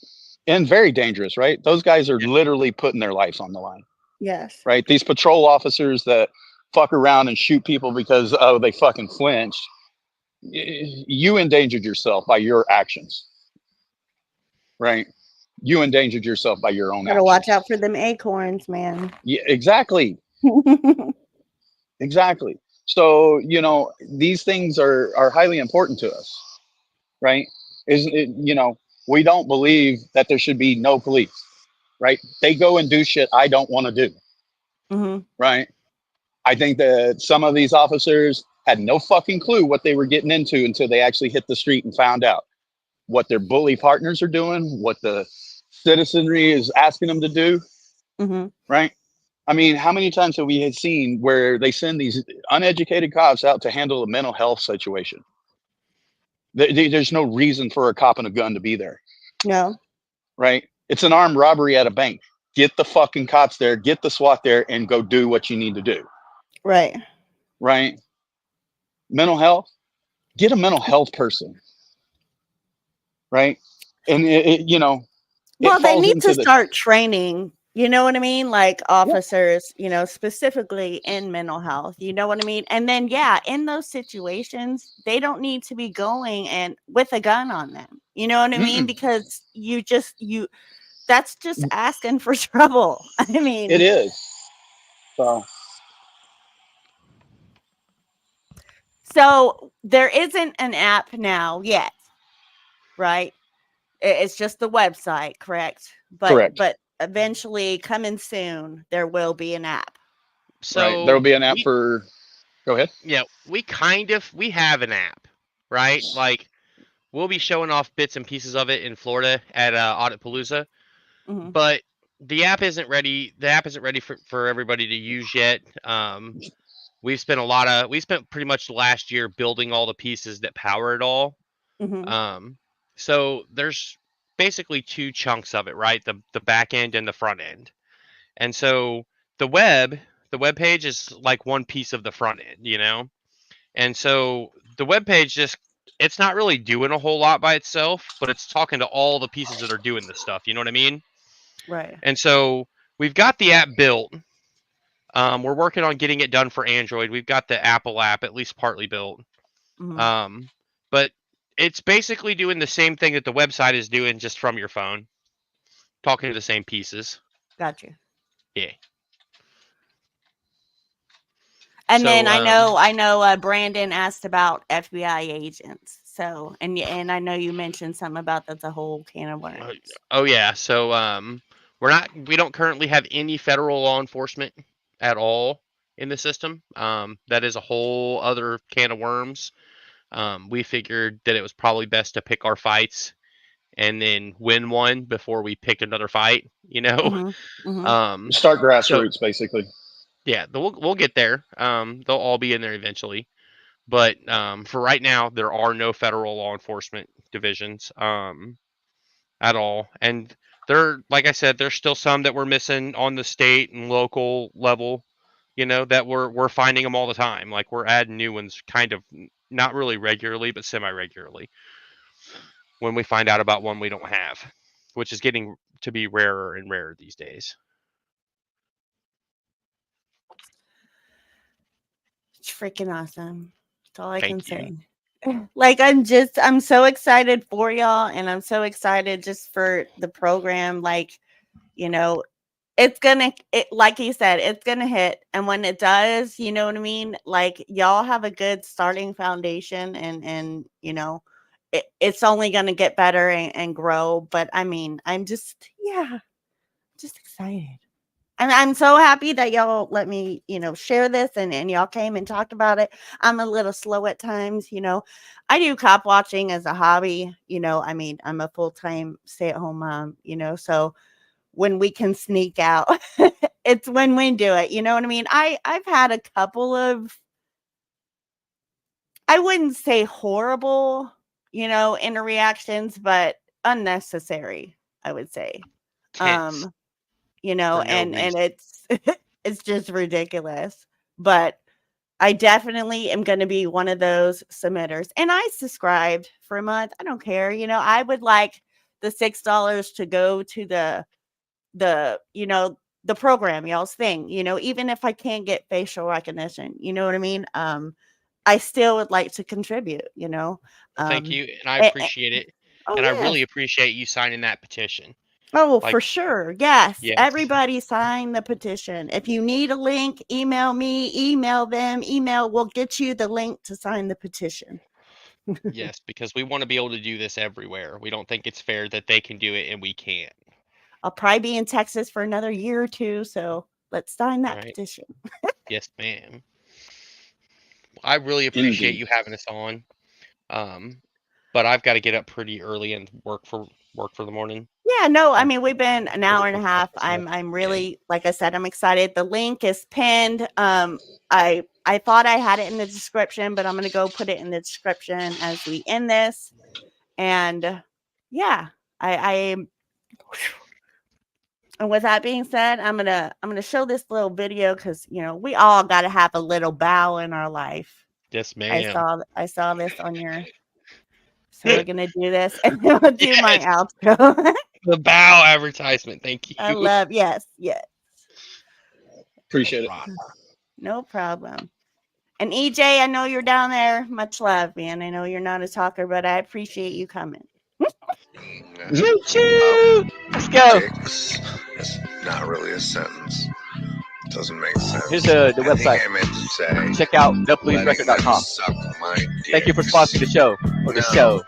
Speaker 3: and very dangerous, right? Those guys are literally putting their lives on the line,
Speaker 2: Yes.
Speaker 3: right? These patrol officers that fuck around and shoot people because they fucking flinched. You endangered yourself by your actions, right? You endangered yourself by your own
Speaker 2: Gotta
Speaker 3: actions.
Speaker 2: watch out for them acorns, man.
Speaker 3: Yeah, exactly. Exactly. So, these things are highly important to us, right? We don't believe that there should be no police, right? They go and do shit I don't want to do,
Speaker 2: Hmm.
Speaker 3: right? I think that some of these officers had no fucking clue what they were getting into until they actually hit the street and found out what their bully partners are doing, what the citizenry is asking them to do,
Speaker 2: Hmm.
Speaker 3: right? I mean, how many times have we seen where they send these uneducated cops out to handle a mental health situation? There's no reason for a cop and a gun to be there,
Speaker 2: No.
Speaker 3: right? It's an armed robbery at a bank. Get the fucking cops there, get the SWAT there, and go do what you need to do,
Speaker 2: Right.
Speaker 3: right? Mental health, get a mental health person, right? And
Speaker 2: Well, they
Speaker 3: falls
Speaker 2: need to
Speaker 3: into
Speaker 2: start training. You know what I mean? Like officers, specifically in mental health. You know what I mean? And then, yeah, in those situations, they don't need to be going and with a gun on them. You know what I mean? Because that's just asking for trouble. I mean,
Speaker 3: it is.
Speaker 2: So there isn't an app now yet, right? It's just the website, correct?
Speaker 3: Correct.
Speaker 2: But eventually, coming soon, there will be an app.
Speaker 4: So
Speaker 3: right. There will be an app for. Go ahead.
Speaker 4: Yeah, we have an app, right? Like we'll be showing off bits and pieces of it in Florida at Audit Palooza,
Speaker 2: Mhm.
Speaker 4: but the app isn't ready. The app isn't ready for everybody to use yet. We spent pretty much the last year building all the pieces that power it all.
Speaker 2: Mm-hmm.
Speaker 4: So there's basically two chunks of it, right? The back end and the front end. And so the web page is like one piece of the front end, you know? And so the web page it's not really doing a whole lot by itself, but it's talking to all the pieces that are doing this stuff. You know what I mean?
Speaker 2: Right.
Speaker 4: And so we've got the app built. We're working on getting it done for Android. We've got the Apple app at least partly built.
Speaker 2: Mm-hmm.
Speaker 4: But it's basically doing the same thing that the website is doing, just from your phone, talking to the same pieces.
Speaker 2: Gotcha.
Speaker 4: Yeah.
Speaker 2: And
Speaker 4: So,
Speaker 2: then I know Brandon asked about FBI agents. So, and I know you mentioned something about that's a whole can of worms.
Speaker 4: Oh yeah. So we don't currently have any federal law enforcement at all in the system. That is a whole other can of worms. We figured that it was probably best to pick our fights and then win one before we pick another fight, you know.
Speaker 2: Mm-hmm. Mm-hmm.
Speaker 3: Start grassroots, basically.
Speaker 4: Yeah, we'll get there. They'll all be in there eventually. But for right now, there are no federal law enforcement divisions at all. And like I said, there's still some that we're missing on the state and local level, you know, that we're finding them all the time. Like, we're adding new ones, kind of not really regularly, but semi-regularly, when we find out about one we don't have, which is getting to be rarer and rarer these days.
Speaker 2: It's freaking awesome. That's all I can
Speaker 4: Thank you.
Speaker 2: say. Like, I'm so excited for y'all, and I'm so excited just for the program. Like, you know, like you said, it's gonna hit, and when it does, you know what I mean? Like, y'all have a good starting foundation, and you know, it's only gonna get better and grow. But I mean, I'm just excited. And I'm so happy that y'all let me, you know, share this, and y'all came and talked about it. I'm a little slow at times, you know. I do cop watching as a hobby, you know. I mean, I'm a full-time stay-at-home mom, you know. So when we can sneak out, it's when we do it. You know what I mean? I've had a couple of, I wouldn't say horrible, you know, interreactions, but unnecessary, I would say.
Speaker 4: Tense.
Speaker 2: You know,
Speaker 4: For no
Speaker 2: and
Speaker 4: reason.
Speaker 2: it's it's just ridiculous. But I definitely am going to be one of those submitters. And I subscribed for a month. I don't care. You know, I would like the $6 to go to you know, the program, y'all's thing, you know, even if I can't get facial recognition, you know what I mean? I still would like to contribute, you know.
Speaker 4: Thank you, and I
Speaker 2: a-
Speaker 4: appreciate it.
Speaker 2: oh
Speaker 4: And I
Speaker 2: yes.
Speaker 4: really appreciate you signing that petition.
Speaker 2: Oh,
Speaker 4: Like,
Speaker 2: for sure. Yes.
Speaker 4: yes.
Speaker 2: Everybody sign the petition. If you need a link, email me, email them, we'll get you the link to sign the petition.
Speaker 4: Yes, because we want to be able to do this everywhere. We don't think it's fair that they can do it and we can't.
Speaker 2: I'll probably be in Texas for another year or two, so let's sign that
Speaker 4: Right.
Speaker 2: petition.
Speaker 4: Yes, ma'am. I really appreciate
Speaker 3: Indeed.
Speaker 4: you having us on. But I've got to get up pretty early and work for the morning.
Speaker 2: Yeah, no, I
Speaker 4: Um,
Speaker 2: mean, we've been an hour and a half. I'm really, like I said, I'm excited. The link is pinned. I thought I had it in the description, but I'm gonna go put it in the description as we end this. And yeah, and with that being said, I'm gonna show this little video because, you know, we all got to have a little bow in our life.
Speaker 4: yes, ma'am.
Speaker 2: I saw this on your. So we're gonna do this, and then we'll do my outro.
Speaker 4: The bow advertisement. Thank you.
Speaker 2: I love yes.
Speaker 3: Appreciate it.
Speaker 2: No problem. And EJ, I know you're down there. Much love, man. I know you're not a talker, but I appreciate you coming.
Speaker 9: Choo-choo! Let's go.
Speaker 5: It's not really a sentence. Doesn't make sense.
Speaker 9: Here's the
Speaker 5: I think
Speaker 9: website.
Speaker 5: I meant to say,
Speaker 9: Check out nopolicerecord.com.
Speaker 5: suck my dick.
Speaker 9: Thank you for sponsoring the show. Or the
Speaker 5: No.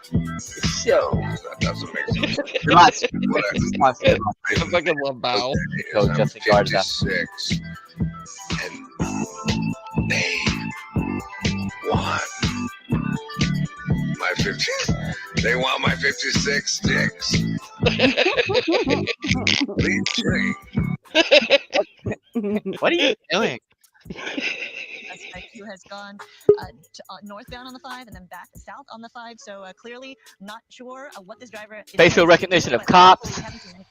Speaker 9: show.
Speaker 5: That doesn't make sense.
Speaker 9: You're not
Speaker 5: Whatever.
Speaker 4: I fucking love bow.
Speaker 9: Go,
Speaker 5: I'm
Speaker 9: Justin Guard that.
Speaker 5: 56, and they want my 50. They want my 56 dicks.
Speaker 11: What are you doing?
Speaker 12: Suspect who has gone northbound on the 5 and then back south on the 5. So clearly not sure what this driver is
Speaker 11: Facial recognition of cops,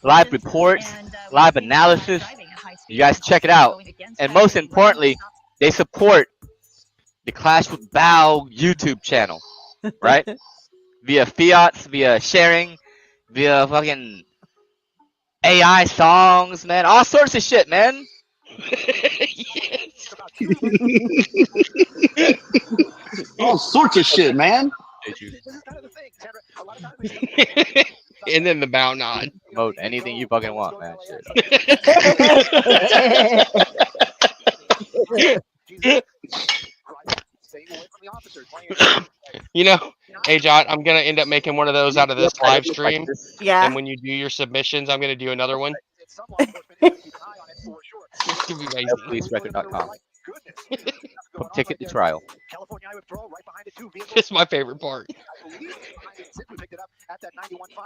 Speaker 11: live reports, live analysis. You guys check it out. And most importantly, they support the Clash with Bow YouTube channel, right? Via fiats, via sharing, via fucking AI songs, man. All sorts of shit, man.
Speaker 3: All sorts of shit, man.
Speaker 4: And then the bow nod.
Speaker 11: Promote anything you fucking want, man. Shit.
Speaker 4: You know, AJoT, I'm gonna end up making one of those out of this live stream.
Speaker 2: Yeah.
Speaker 4: And when you do your submissions, I'm gonna do another one. It's gonna be amazing.
Speaker 11: PoliceRecord.com. From ticket to trial.
Speaker 4: It's my favorite part.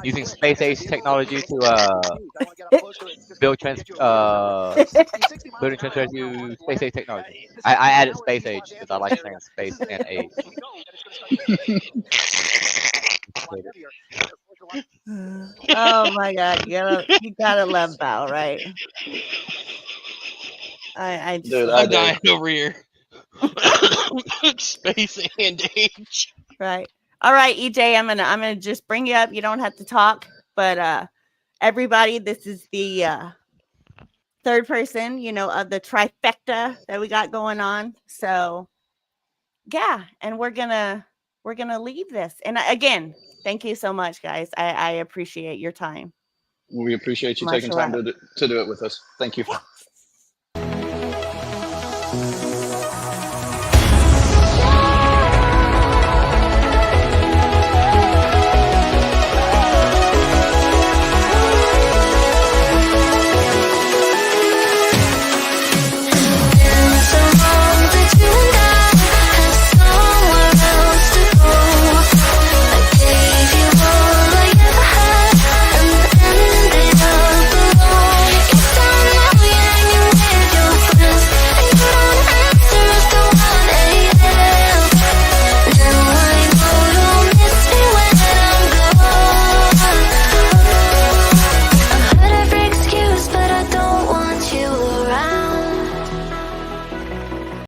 Speaker 11: Using space age technology to build building transfer to space age technology. I added space age because I like saying space and age.
Speaker 2: Oh my God, you gotta love Bow, right? I just,
Speaker 3: Dude,
Speaker 4: I'm dying over here. Space and age.
Speaker 2: right. All right, EJ, I'm gonna just bring you up. You don't have to talk, but everybody, this is the third person, of the trifecta that we got going on. So yeah, and we're gonna leave this. And again, thank you so much, guys. I appreciate your time.
Speaker 3: We appreciate you
Speaker 2: Much
Speaker 3: taking time
Speaker 2: love.
Speaker 3: to do it with us. Thank you.